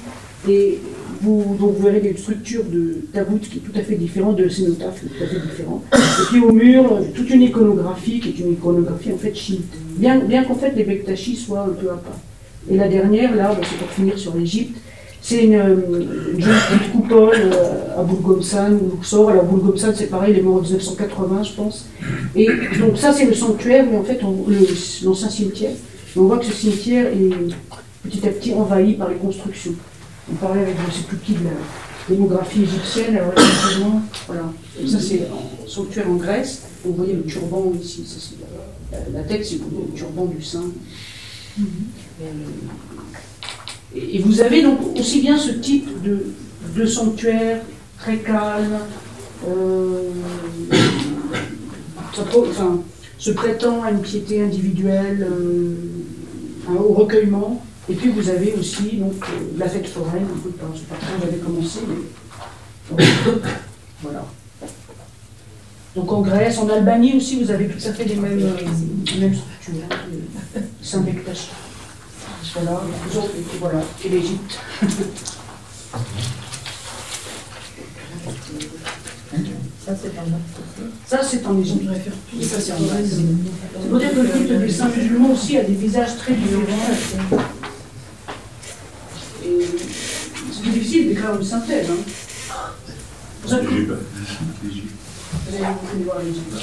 Et vous verrez une structure de tabout qui est tout à fait différente, de cénotaphe qui est tout à fait différente. Et puis au mur, toute une iconographie qui est une iconographie en fait chiite. Bien qu'en fait les Bektashi soient un peu à part. Et la dernière, là, c'est pour finir sur l'Égypte, c'est une jolie petite coupole à Bourgomsan ou Luxor. Alors Bourgomsan, c'est pareil, il est mort en 1980, je pense. Et donc ça, c'est le sanctuaire, mais en fait, l'ancien cimetière. Et on voit que ce cimetière est petit à petit envahi par les constructions. On parlait avec je ne sais plus qui de la démographie égyptienne, alors effectivement, voilà. Et ça, c'est un sanctuaire en Grèce. Vous voyez le turban ici, ça, c'est la tête, c'est le turban du saint. Et vous avez donc aussi bien ce type de sanctuaire très calme, se prêtant à une piété individuelle, au recueillement. Et puis vous avez aussi donc, la fête foraine, un peu, je ne sais pas quand j'avais commencé, mais voilà. Donc en Grèce, en Albanie aussi, vous avez tout à fait les mêmes structures. Saint Bektashi. Voilà, voilà, et l'Égypte. Ça, c'est pas mal. Ça, c'est en Égypte. Et ça, c'est en Grèce. C'est pour dire que le culte des saints musulmans aussi a des visages très différents. Et c'est difficile d'écrire une synthèse. Hein. Pour ça que vous allez voir l'Égypte.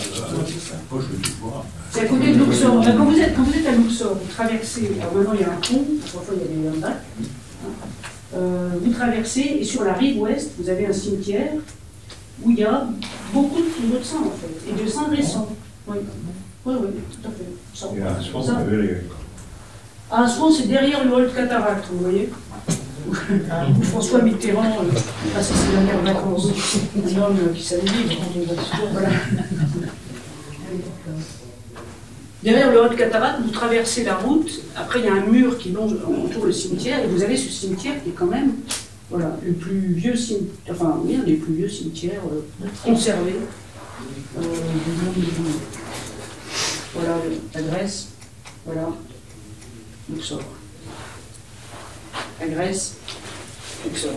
C'est à côté de Luxor. Quand vous êtes à Luxor, vous traversez. Alors maintenant, il y a un pont, parfois il y a un bac. Vous traversez, et sur la rive ouest, vous avez un cimetière où il y a beaucoup de tombeaux de saints, en fait, et de saints récents. Oui, oui, oui, tout à fait. Ça, Et à Assouan, ça. vous avez les... À Assouan, c'est derrière le hall de cataracte, vous voyez. Où François Mitterrand passait ses dernières vacances. Un homme qui savait vivre. Voilà. Derrière le hall de cataracte, vous traversez la route. Après, il y a un mur qui longe autour le cimetière, et vous avez ce cimetière qui est quand même, voilà, le plus vieux cimetière, enfin, oui, un des plus vieux cimetières conservés du monde musulman. Voilà la Grèce, voilà Luxor. La Grèce, Luxor.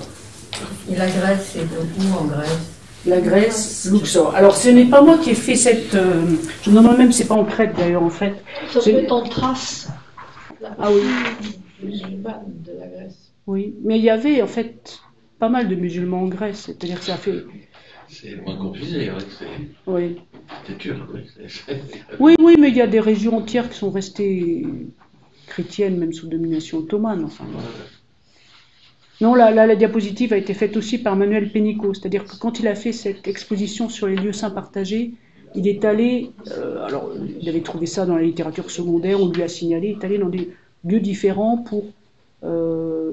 Et la Grèce, c'est où en Grèce? La Grèce, Luxor. Alors, ce n'est pas moi qui ai fait cette... je me demande même si c'est pas en Crète, d'ailleurs, en fait. Ça peut être en Thrace. Ah oui. Musulmane de la Grèce. Oui, mais il y avait, en fait, pas mal de musulmans en Grèce. C'est-à-dire que ça fait... C'est moins confusé, ouais, Oui. c'est turc. Oui, oui, mais il y a des régions entières qui sont restées chrétiennes, même sous domination ottomane, enfin. Non, la diapositive a été faite aussi par Manuel Pénicaud, c'est-à-dire que quand il a fait cette exposition sur les lieux saints partagés, il est allé, alors il avait trouvé ça dans la littérature secondaire, on lui a signalé, il est allé dans des lieux différents pour...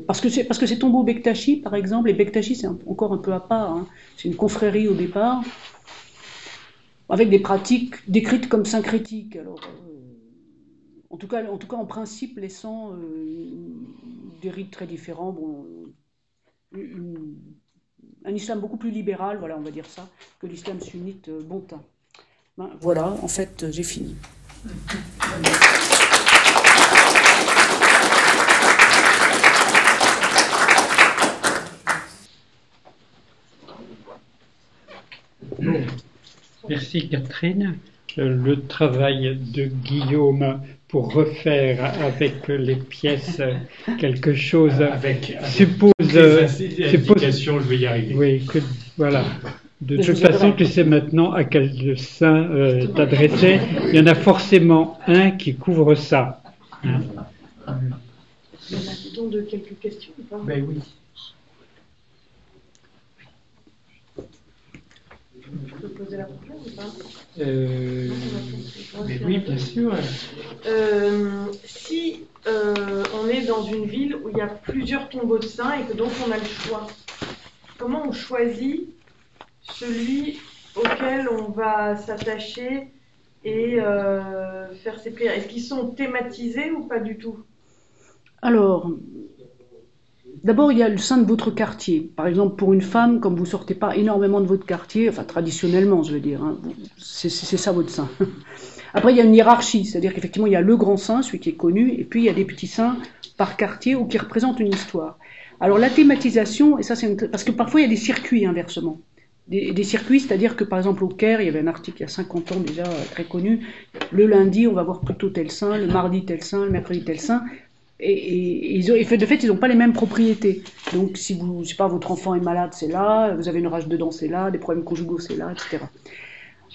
parce que ces tombeaux Bektashi, par exemple, et Bektashi c'est encore un peu à part, hein, c'est une confrérie au départ, avec des pratiques décrites comme syncrétiques. Alors, en tout cas, en principe, laissant des rites très différents. Bon, un islam beaucoup plus libéral, voilà, on va dire ça, que l'islam sunnite bontain. Ben, voilà, en fait, j'ai fini. Merci Catherine. Le travail de Guillaume pour refaire avec les pièces quelque chose suppose Indication, je vais y arriver. oui, que, voilà. De toute façon, tu sais maintenant à quel saint t'adresser. Il y en a forcément un qui couvre ça. Hein. Il y en a donc de quelques questions ou pas? Ben oui. Je peux poser la prochaine ou pas? Mais oui, bien sûr. Si on est dans une ville où il y a plusieurs tombeaux de saints et que donc on a le choix, comment on choisit celui auquel on va s'attacher et faire ses prières? Est-ce qu'ils sont thématisés ou pas du tout? Alors, d'abord, il y a le saint de votre quartier. Par exemple, pour une femme, comme vous ne sortez pas énormément de votre quartier, enfin traditionnellement, je veux dire, hein, c'est ça votre saint. Après, il y a une hiérarchie, c'est-à-dire qu'effectivement, il y a le grand saint, celui qui est connu, et puis il y a des petits saints par quartier ou qui représentent une histoire. Alors, la thématisation, et ça c'est parce que parfois il y a des circuits inversement. Des circuits, c'est-à-dire que par exemple au Caire, il y avait un article il y a 50 ans déjà très connu, le lundi on va voir plutôt tel saint, le mardi tel saint, le mercredi tel saint, et de fait ils n'ont pas les mêmes propriétés. Donc si vous, je sais pas, votre enfant est malade, c'est là, vous avez une rage dedans, c'est là, des problèmes conjugaux, c'est là, etc.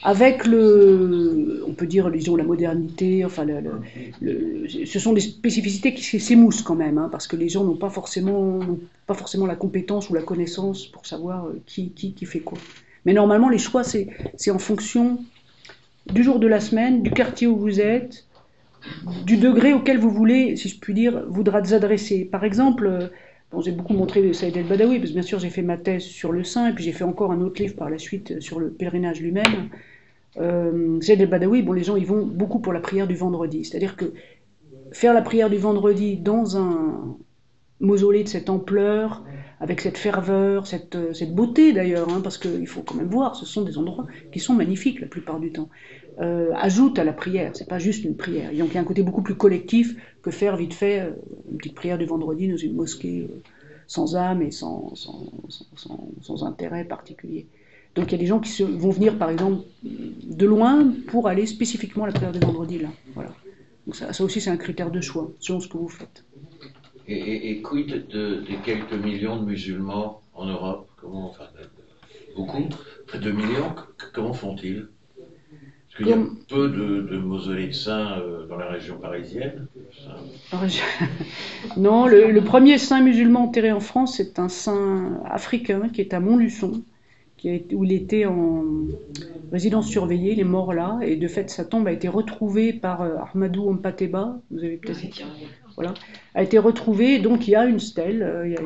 Avec on peut dire, disons, la modernité, enfin, ce sont des spécificités qui s'émoussent quand même, hein, parce que les gens n'ont pas forcément la compétence ou la connaissance pour savoir qui fait quoi. Mais normalement, les choix, c'est en fonction du jour de la semaine, du quartier où vous êtes, du degré auquel vous voulez, si je puis dire, vous adresser. Par exemple, bon, j'ai beaucoup montré Saïd el-Badawi, parce que bien sûr j'ai fait ma thèse sur le saint, et puis j'ai fait encore un autre livre par la suite sur le pèlerinage lui-même. Saïd el-Badawi, bon, les gens ils vont beaucoup pour la prière du vendredi. C'est-à-dire que faire la prière du vendredi dans un mausolée de cette ampleur, avec cette ferveur, cette beauté d'ailleurs, hein, parce qu'il faut quand même voir, ce sont des endroits qui sont magnifiques la plupart du temps, ajoute à la prière, c'est pas juste une prière. Donc il y a un côté beaucoup plus collectif que faire vite fait une petite prière du vendredi dans une mosquée sans âme et sans intérêt particulier. Donc il y a des gens qui vont venir par exemple de loin pour aller spécifiquement à la prière du vendredi là. Voilà. Donc ça aussi c'est un critère de choix, selon ce que vous faites. Et quid des quelques millions de musulmans en Europe? Comment, enfin, beaucoup, près de 2 millions, comment font-ils? Parce qu'il y a peu de mausolées de saints dans la région parisienne. Non, le premier saint musulman enterré en France, c'est un saint africain qui est à Montluçon, où il était en résidence surveillée, il est mort là, et de fait sa tombe a été retrouvée par Ahmadou Mpateba, vous avez peut-être voilà, a été retrouvée, donc il y a une stèle, il y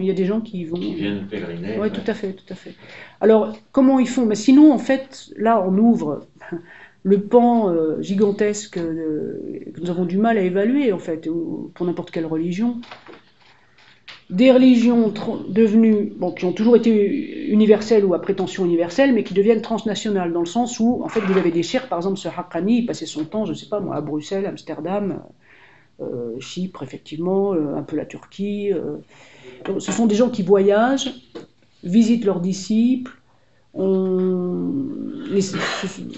a des gens qui vont... Qui viennent pèleriner. Oui, tout à fait, tout à fait. Alors, comment ils font? Mais sinon, en fait, là, on ouvre le pan gigantesque que nous avons du mal à évaluer, en fait, pour n'importe quelle religion. Des religions devenues, bon, qui ont toujours été universelles ou à prétention universelle, mais qui deviennent transnationales, dans le sens où, en fait, vous avez des cheikhs, par exemple, ce Haqqani, il passait son temps, je ne sais pas moi, à Bruxelles, Amsterdam, Chypre, effectivement, un peu la Turquie. Donc, ce sont des gens qui voyagent, visitent leurs disciples,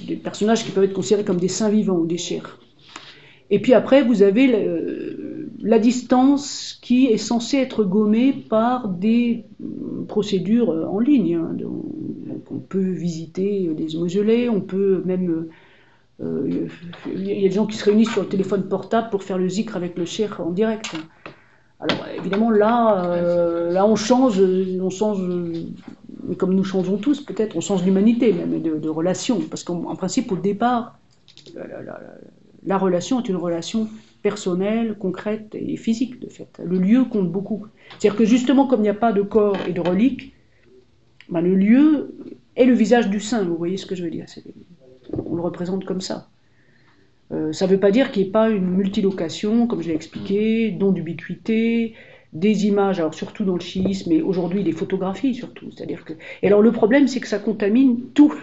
des personnages qui peuvent être considérés comme des saints vivants ou des cheikhs. Et puis après, vous avez la distance qui est censée être gommée par des procédures en ligne. Hein. Donc, on peut visiter des mausolées, on peut même... il y a des gens qui se réunissent sur le téléphone portable pour faire le zikr avec le cheikh en direct. Alors évidemment là on change, mais comme nous changeons tous peut-être, on change d'humanité même, de relation, parce qu'en principe au départ la relation est une relation personnelle, concrète et physique de fait. Le lieu compte beaucoup. C'est-à-dire que justement comme il n'y a pas de corps et de reliques, ben, le lieu est le visage du saint, vous voyez ce que je veux dire. On le représente comme ça. Ça ne veut pas dire qu'il n'y ait pas une multilocation, comme je l'ai expliqué, don d'ubiquité, des images, alors surtout dans le chiisme, mais aujourd'hui des photographies surtout. C'est-à-dire que... Et alors le problème, c'est que ça contamine tout.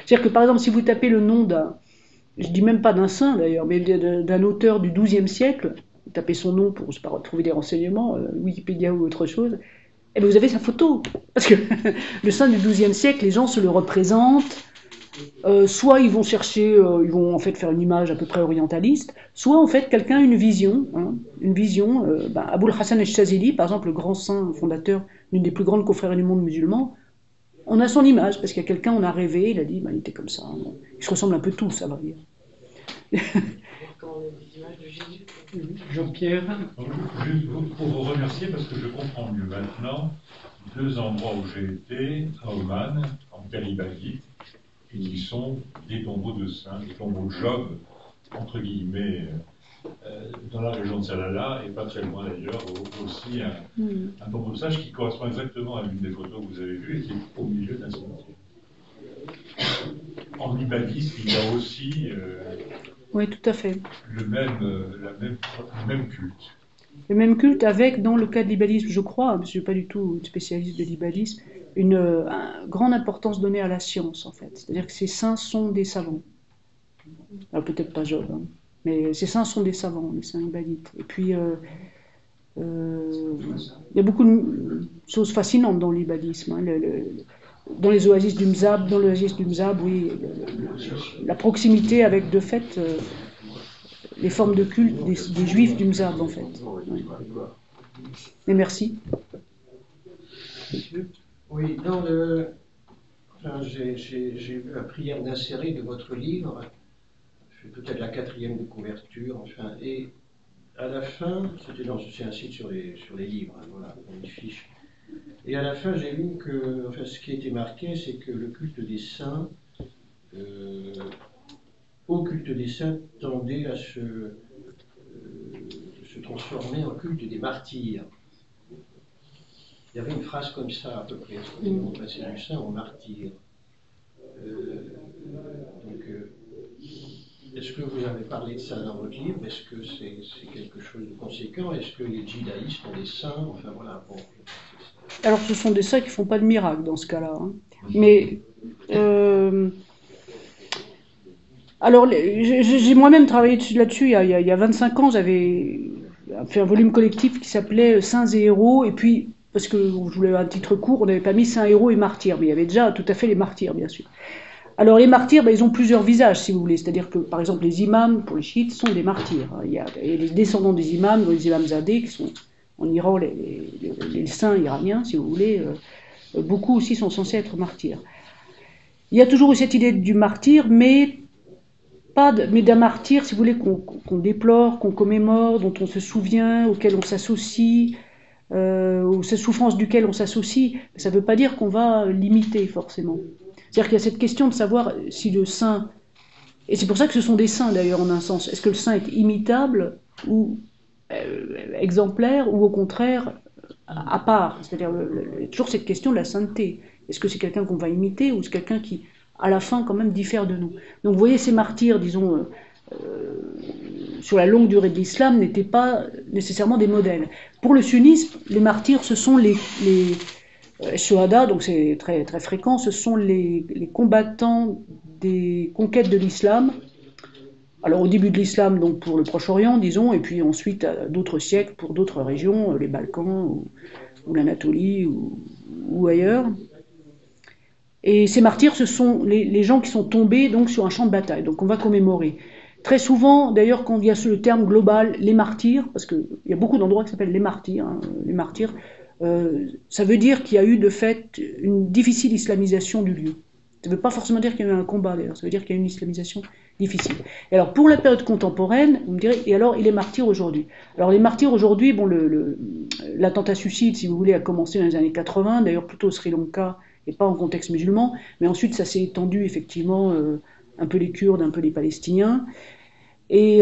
C'est-à-dire que par exemple, si vous tapez le nom d'un, je dis même pas d'un saint d'ailleurs, mais d'un auteur du XIIe siècle, vous tapez son nom pour je sais pas, trouver des renseignements, Wikipédia ou autre chose, et bien vous avez sa photo. Parce que le saint du XIIe siècle, les gens se le représentent. Soit ils vont chercher, ils vont en fait faire une image à peu près orientaliste, soit en fait quelqu'un a une vision, Aboul Hassan el-Chazili, par exemple le grand saint fondateur d'une des plus grandes confréries du monde musulman, on a son image, parce qu'il y a quelqu'un, on a rêvé, il a dit, il était comme ça, hein. Ils se ressemblent un peu tous, ça va dire. Jean-Pierre. Juste pour vous remercier, parce que je comprends mieux maintenant, 2 endroits où j'ai été, à Oman, en Calibali, et qui sont des tombeaux de saints, des tombeaux de Job, entre guillemets, dans la région de Salalah, et pas très loin d'ailleurs, aussi un tombeau de singe qui correspond exactement à l'une des photos que vous avez vues et qui est au milieu d'un cimetière. En ibadisme, il y a aussi oui, tout à fait. le même culte. Le même culte avec, dans le cas de l'ibadisme, je crois, parce que je ne suis pas du tout spécialiste de l'ibadisme, une grande importance donnée à la science, en fait. C'est-à-dire que ces saints sont des savants. Alors peut-être pas Job, hein, mais ces saints sont des savants, les saints ibadites. Et puis, il y a beaucoup de choses fascinantes dans l'ibadisme. Hein. Dans les oasis du Mzab, oui, la proximité avec, de fait, les formes de culte des juifs du Mzab, en fait. Ouais. Mais merci. Oui, j'ai vu la prière d'insérer de votre livre, c'est peut-être la 4e de couverture, enfin, et à la fin, c'est un site sur les livres, hein, voilà, une fiche. Et à la fin, j'ai lu que, enfin, ce qui était marqué, c'est que le culte des saints, au culte des saints, tendait à se transformer en culte des martyrs. Il y avait une phrase comme ça à peu près, on passait du saint au martyr. est-ce que vous avez parlé de ça dans votre livre? Est-ce que c'est quelque chose de conséquent? Est-ce que les djihadistes ont des saints? Enfin voilà. Bon. Alors ce sont des saints qui ne font pas de miracle dans ce cas-là. Hein. Mais alors j'ai moi-même travaillé là-dessus il y a 25 ans. J'avais fait un volume collectif qui s'appelait Saints et héros. Et puis, parce que je voulais un titre court, on n'avait pas mis Saints, héros et martyrs. Mais il y avait déjà tout à fait les martyrs, bien sûr. Alors les martyrs, ils ont plusieurs visages, si vous voulez. C'est-à-dire que, par exemple, les imams, pour les chiites, sont des martyrs. Il y a les descendants des imams, les imams zadés, qui sont en Iran les saints iraniens, si vous voulez. Beaucoup aussi sont censés être martyrs. Il y a toujours eu cette idée du martyr, mais d'un martyr, si vous voulez, qu'on déplore, qu'on commémore, dont on se souvient, auquel on s'associe, aux souffrances duquel on s'associe. Ça ne veut pas dire qu'on va l'imiter, forcément. C'est-à-dire qu'il y a cette question de savoir si le saint, et c'est pour ça que ce sont des saints d'ailleurs en un sens, est-ce que le saint est imitable ou exemplaire ou au contraire à part? C'est-à-dire toujours cette question de la sainteté. Est-ce que c'est quelqu'un qu'on va imiter ou c'est quelqu'un qui, à la fin, quand même diffère de nous? Donc vous voyez, ces martyrs, disons, sur la longue durée de l'islam, n'étaient pas nécessairement des modèles. Pour le sunnisme, les martyrs, ce sont les Shuhada, donc c'est très, très fréquent, ce sont les combattants des conquêtes de l'islam. Alors au début de l'islam, donc pour le Proche-Orient, disons, et puis ensuite à d'autres siècles pour d'autres régions, les Balkans ou l'Anatolie ou ailleurs. Et ces martyrs, ce sont les gens qui sont tombés donc sur un champ de bataille, donc on va commémorer. Très souvent, d'ailleurs, quand il y a le terme global, les martyrs, parce qu'il y a beaucoup d'endroits qui s'appellent les martyrs, ça veut dire qu'il y a eu de fait une difficile islamisation du lieu. Ça ne veut pas forcément dire qu'il y a eu un combat d'ailleurs, ça veut dire qu'il y a eu une islamisation difficile. Et alors pour la période contemporaine, vous me direz, et alors les martyrs aujourd'hui? Alors les martyrs aujourd'hui, bon, l'attentat suicide, si vous voulez, a commencé dans les années 80, d'ailleurs plutôt au Sri Lanka et pas en contexte musulman, mais ensuite ça s'est étendu effectivement, un peu les Kurdes, un peu les Palestiniens. Et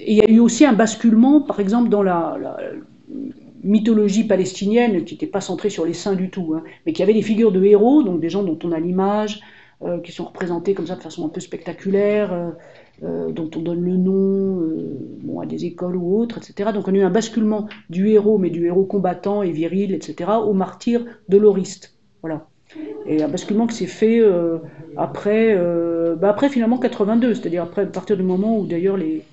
il y a eu aussi un basculement, par exemple, dans la mythologie palestinienne, qui n'était pas centrée sur les saints du tout, hein, mais qui avait des figures de héros, donc des gens dont on a l'image, qui sont représentés comme ça de façon un peu spectaculaire, dont on donne le nom à des écoles ou autres, etc. Donc on a eu un basculement du héros, mais du héros combattant et viril, etc., au martyr doloriste. Voilà. Et un basculement qui s'est fait après finalement 82, c'est-à-dire à partir du moment où d'ailleurs les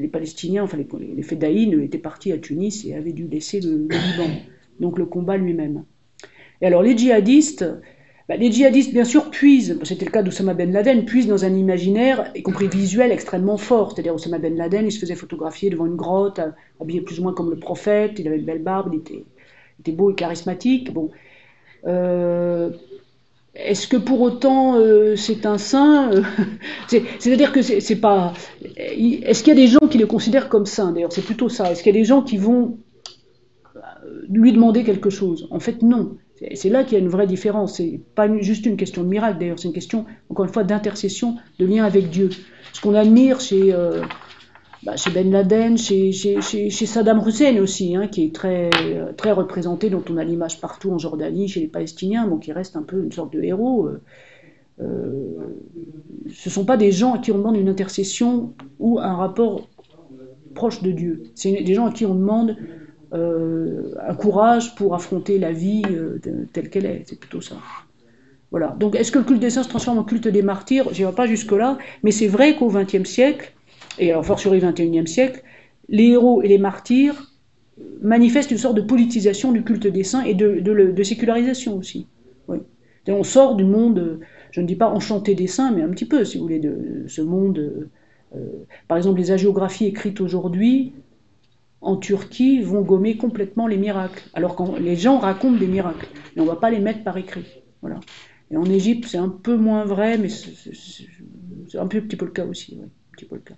Palestiniens, enfin les Fédaïnes étaient partis à Tunis et avaient dû laisser le Liban, donc le combat lui-même. Et alors les djihadistes bien sûr puisent, c'était le cas d'Oussama Ben Laden, puisent dans un imaginaire, y compris visuel, extrêmement fort. C'est-à-dire Oussama Ben Laden, il se faisait photographier devant une grotte, habillé plus ou moins comme le prophète, il avait une belle barbe, il était beau et charismatique. Bon. Est-ce que pour autant c'est un saint? C'est-à-dire que c'est pas. Est-ce qu'il y a des gens qui le considèrent comme saint? D'ailleurs, c'est plutôt ça. Est-ce qu'il y a des gens qui vont lui demander quelque chose? En fait, non. C'est là qu'il y a une vraie différence. C'est pas juste une question de miracle. D'ailleurs, c'est une question, encore une fois, d'intercession, de lien avec Dieu. Ce qu'on admire chez Ben Laden, chez Saddam Hussein aussi, hein, qui est très, très représenté, dont on a l'image partout en Jordanie, chez les Palestiniens, donc qui reste un peu une sorte de héros. Ce ne sont pas des gens à qui on demande une intercession ou un rapport proche de Dieu. C'est des gens à qui on demande un courage pour affronter la vie telle qu'elle est. C'est plutôt ça. Voilà. Donc, est-ce que le culte des saints se transforme en culte des martyrs? Je n'irai pas jusque-là, mais c'est vrai qu'au XXe siècle, et alors fortiori au XXIe siècle, les héros et les martyrs manifestent une sorte de politisation du culte des saints et de sécularisation aussi. Oui. Et on sort du monde, je ne dis pas enchanté des saints, mais un petit peu, si vous voulez, de ce monde. Par exemple, les hagiographies écrites aujourd'hui en Turquie vont gommer complètement les miracles, alors que les gens racontent des miracles, mais on ne va pas les mettre par écrit. Voilà. Et en Égypte, c'est un peu moins vrai, mais c'est un petit peu le cas aussi. Oui, un petit peu le cas.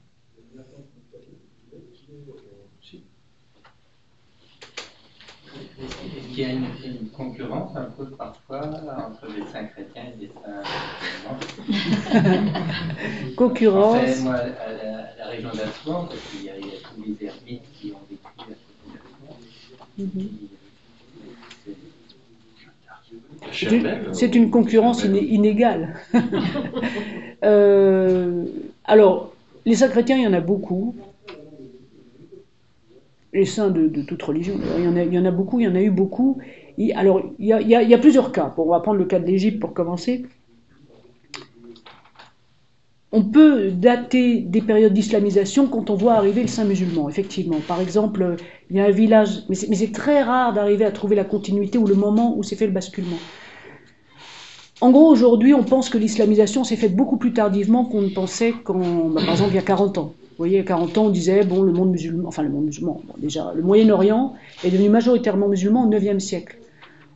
Est-ce qu'il y a une concurrence un peu parfois entre les saints chrétiens et les saints musulmans? Concurrence. Enfin, moi, à la région d'Assouan, parce qu'il y a tous les ermites qui ont vécu à côté d'Assouan. C'est une concurrence inégale. Alors, les saints chrétiens, il y en a beaucoup. Les saints de toute religion, il y en a beaucoup, il y en a eu beaucoup. Alors, il y a plusieurs cas. Bon, on va prendre le cas de l'Égypte pour commencer. On peut dater des périodes d'islamisation quand on voit arriver le saint musulman, effectivement. Par exemple, il y a un village, mais c'est très rare d'arriver à trouver la continuité ou le moment où s'est fait le basculement. En gros, aujourd'hui, on pense que l'islamisation s'est faite beaucoup plus tardivement qu'on ne pensait par exemple, il y a 40 ans. Vous voyez, il y a 40 ans, on disait, bon, le monde musulman, bon, déjà, le Moyen-Orient est devenu majoritairement musulman au IXe siècle.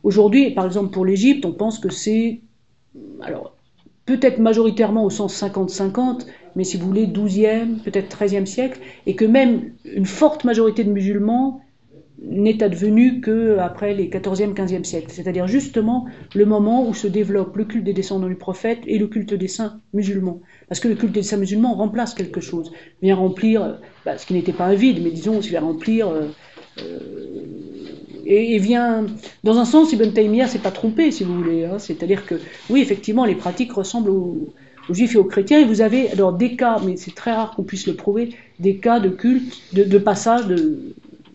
Aujourd'hui, par exemple, pour l'Égypte, on pense que c'est, alors, peut-être majoritairement au sens 50-50, mais si vous voulez, 12e, peut-être 13e siècle, et que même une forte majorité de musulmans n'est advenue qu'après les 14e, 15e siècles. C'est-à-dire justement le moment où se développe le culte des descendants du prophète et le culte des saints musulmans. Parce que le culte des saints musulmans remplace quelque chose, vient remplir, ce qui n'était pas un vide, mais disons, il vient remplir... et vient, dans un sens, Ibn Taymiyyah s'est pas trompé, si vous voulez. Hein. C'est-à-dire que, oui, effectivement, les pratiques ressemblent aux juifs et aux chrétiens, et vous avez alors des cas, mais c'est très rare qu'on puisse le prouver, des cas de culte, de passage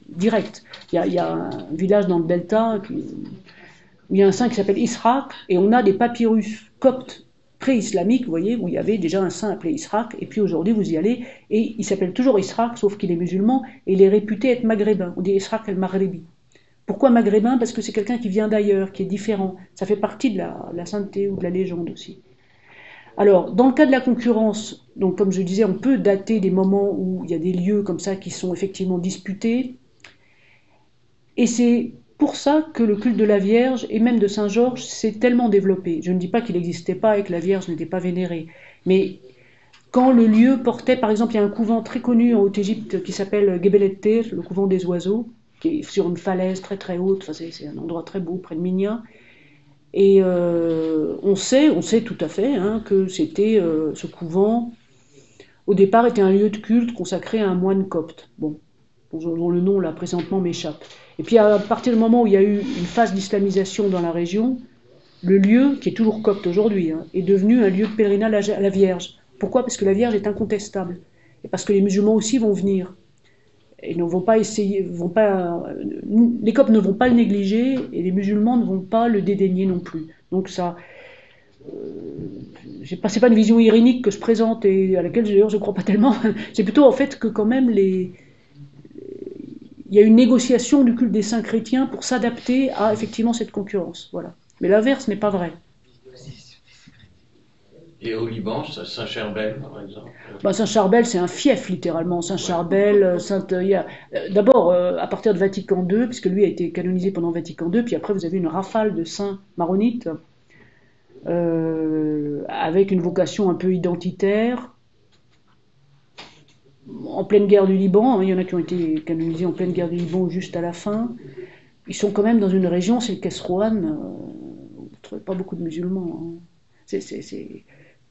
direct. Il y a un village dans le Delta, où il y a un saint qui s'appelle Israq, et on a des papyrus coptes pré-islamiques, vous voyez, où il y avait déjà un saint appelé Israq, et puis aujourd'hui vous y allez, et il s'appelle toujours Israq, sauf qu'il est musulman, et il est réputé être maghrébin. On dit Israq el-Maghribi. Pourquoi maghrébin? Parce que c'est quelqu'un qui vient d'ailleurs, qui est différent. Ça fait partie de la sainteté ou de la légende aussi. Alors, dans le cas de la concurrence, donc comme je disais, on peut dater des moments où il y a des lieux comme ça qui sont effectivement disputés. Et c'est pour ça que le culte de la Vierge, et même de Saint-Georges, s'est tellement développé. Je ne dis pas qu'il n'existait pas et que la Vierge n'était pas vénérée. Mais quand le lieu portait, par exemple, il y a un couvent très connu en Haute-Égypte qui s'appelle Gebel et-Tir, le couvent des oiseaux, qui est sur une falaise très très haute, enfin, c'est un endroit très beau, près de Minya. Et on sait tout à fait hein, que c'était ce couvent, au départ, était un lieu de culte consacré à un moine copte, bon, dont le nom là présentement m'échappe. Et puis à partir du moment où il y a eu une phase d'islamisation dans la région, le lieu, qui est toujours copte aujourd'hui, hein, est devenu un lieu de pèlerinage à la Vierge. Pourquoi? Parce que la Vierge est incontestable, et parce que les musulmans aussi vont venir. Et ne vont pas essayer, les coptes ne vont pas le négliger et les musulmans ne vont pas le dédaigner non plus. Donc ça, c'est pas une vision irénique que je présente et à laquelle d'ailleurs je ne crois pas tellement. C'est plutôt en fait que quand même il y a une négociation du culte des saints chrétiens pour s'adapter à effectivement cette concurrence. Voilà. Mais l'inverse n'est pas vrai. Et au Liban, Saint-Charbel, par exemple? Saint-Charbel, c'est un fief, littéralement. Saint-Charbel, d'abord, à partir de Vatican II, puisque lui a été canonisé pendant Vatican II, puis après, vous avez une rafale de saints maronites, avec une vocation un peu identitaire. En pleine guerre du Liban, hein, il y en a qui ont été canonisés en pleine guerre du Liban juste à la fin. Ils sont quand même dans une région, c'est le Kesrouan, où vous ne trouvez pas beaucoup de musulmans. Hein.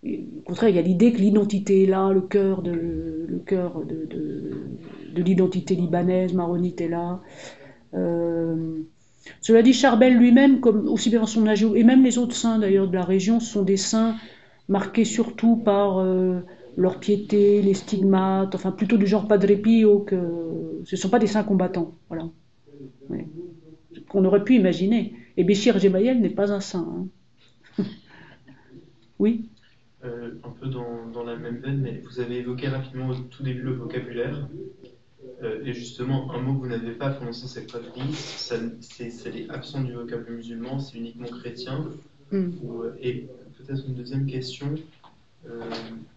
Au contraire, il y a l'idée que l'identité est là, le cœur de l'identité libanaise, maronite est là. Cela dit, Charbel lui-même, comme aussi bien son âge, et même les autres saints d'ailleurs de la région, sont des saints marqués surtout par leur piété, les stigmates, enfin plutôt du genre Padre Pio, que ce ne sont pas des saints combattants, voilà. Ouais. Qu'on aurait pu imaginer. Et Béchir Gemayel n'est pas un saint. Hein. Oui. Un peu dans la même veine, mais vous avez évoqué rapidement au tout début le vocabulaire. Et justement, un mot que vous n'avez pas prononcé, c'est quadris. Ça est absent du vocabulaire musulman, c'est uniquement chrétien. Et peut-être une deuxième question.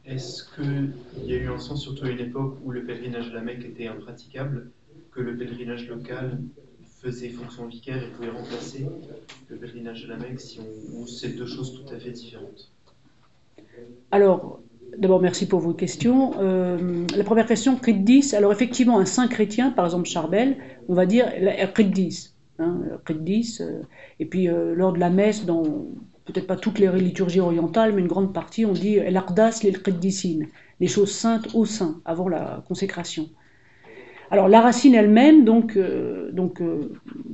Est-ce qu'il y a eu un sens, surtout à une époque où le pèlerinage à la Mecque était impraticable, que le pèlerinage local faisait fonction vicaire et pouvait remplacer le pèlerinage à la Mecque, ou c'est deux choses tout à fait différentes? Alors, d'abord, merci pour vos questions. La première question, Qiddis. Alors, effectivement, un saint chrétien, par exemple Charbel, on va dire Qiddis. Hein, Qiddis. Et puis, lors de la messe, dans peut-être pas toutes les liturgies orientales, mais une grande partie, on dit El-Aqdas lil-Qiddisin, les choses saintes aux saints, avant la consécration. Alors, la racine elle-même, donc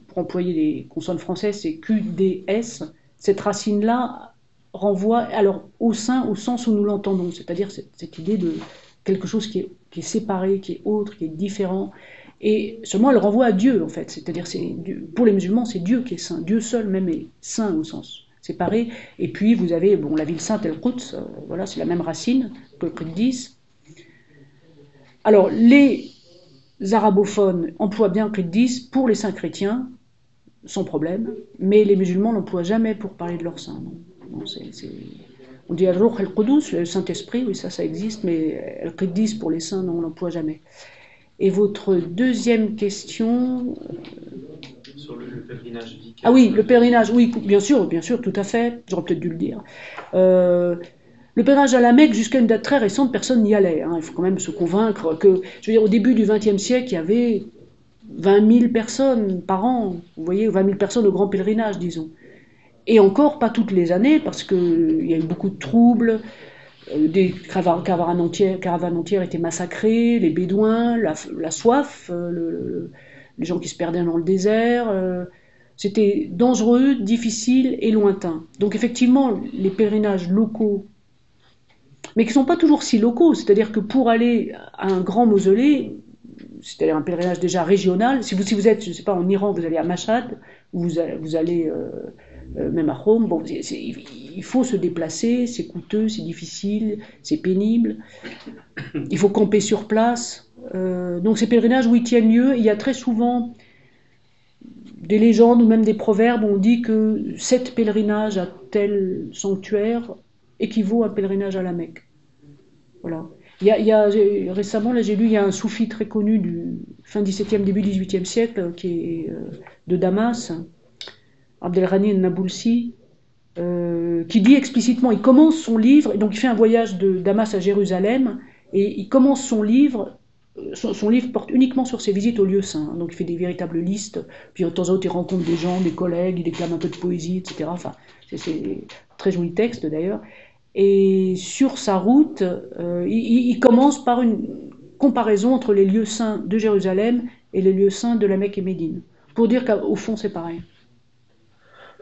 pour employer les consonnes françaises, c'est QDS, cette racine-là renvoie alors au sein, au sens où nous l'entendons, c'est-à-dire cette idée de quelque chose qui est séparé, qui est autre, qui est différent. Et seulement elle renvoie à Dieu, en fait. C'est-à-dire, pour les musulmans, c'est Dieu qui est saint. Dieu seul même est saint au sens séparé. Et puis, vous avez la ville sainte, El-Quds, voilà, c'est la même racine que le Qiddis. Alors, les arabophones emploient bien le Qiddis pour les saints chrétiens, sans problème, mais les musulmans n'emploient jamais pour parler de leur saint. Non, on dit Al-Ruh El-Qudus, le Saint-Esprit, oui, ça existe, mais le Qiddis pour les saints, non, on l'emploie jamais. Et votre deuxième question... Sur le pèlerinage vicaire. Ah oui, le pèlerinage, oui, bien sûr, tout à fait, j'aurais peut-être dû le dire. Le pèlerinage à la Mecque, jusqu'à une date très récente, personne n'y allait. Hein. Il faut quand même se convaincre que, je veux dire, au début du XXe siècle, il y avait 20 000 personnes par an, vous voyez, 20 000 personnes au grand pèlerinage, disons. Et encore, pas toutes les années, parce qu'il y a eu beaucoup de troubles, des caravanes entières étaient massacrées, les bédouins, la soif, les gens qui se perdaient dans le désert, c'était dangereux, difficile et lointain. Donc effectivement, les pèlerinages locaux, mais qui ne sont pas toujours si locaux, c'est-à-dire que pour aller à un grand mausolée, c'est-à-dire un pèlerinage déjà régional, si vous êtes, je ne sais pas, en Iran, vous allez à Mashhad, vous allez même à Rome, bon, il faut se déplacer, c'est coûteux, c'est difficile, c'est pénible, il faut camper sur place. Donc ces pèlerinages où ils tiennent lieu, il y a très souvent des légendes ou même des proverbes où on dit que 7 pèlerinages à tel sanctuaire équivaut à un pèlerinage à la Mecque. Voilà. Récemment, là j'ai lu, il y a un soufi très connu du fin 17e, début 18e siècle, qui est de Damas, Abdelghani el-Nabulsi, qui dit explicitement, il commence son livre, et donc il fait un voyage de Damas à Jérusalem, et il commence son livre porte uniquement sur ses visites aux lieux saints, donc il fait des véritables listes, puis de temps en temps il rencontre des gens, des collègues, il déclame un peu de poésie, etc. Enfin, c'est très joli texte d'ailleurs. Et sur sa route, il commence par une comparaison entre les lieux saints de Jérusalem et les lieux saints de la Mecque et Médine, pour dire qu'au fond c'est pareil.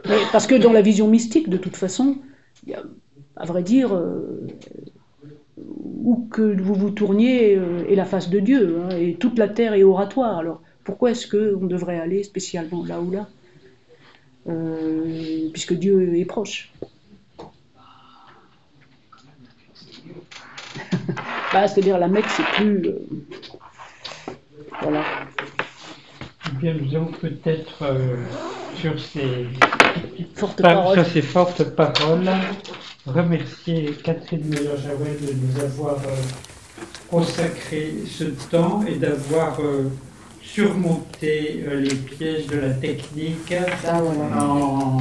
Mais parce que dans la vision mystique, de toute façon, à vrai dire, où que vous vous tourniez est la face de Dieu, hein, et toute la terre est oratoire. Alors pourquoi est-ce qu'on devrait aller spécialement là ou là, puisque Dieu est proche. C'est-à-dire la Mecque, c'est plus... voilà. Bien, nous allons peut-être sur ces fortes paroles remercier Catherine Meyer-Jaouel de nous avoir consacré ce temps et d'avoir surmonté les pièges de la technique en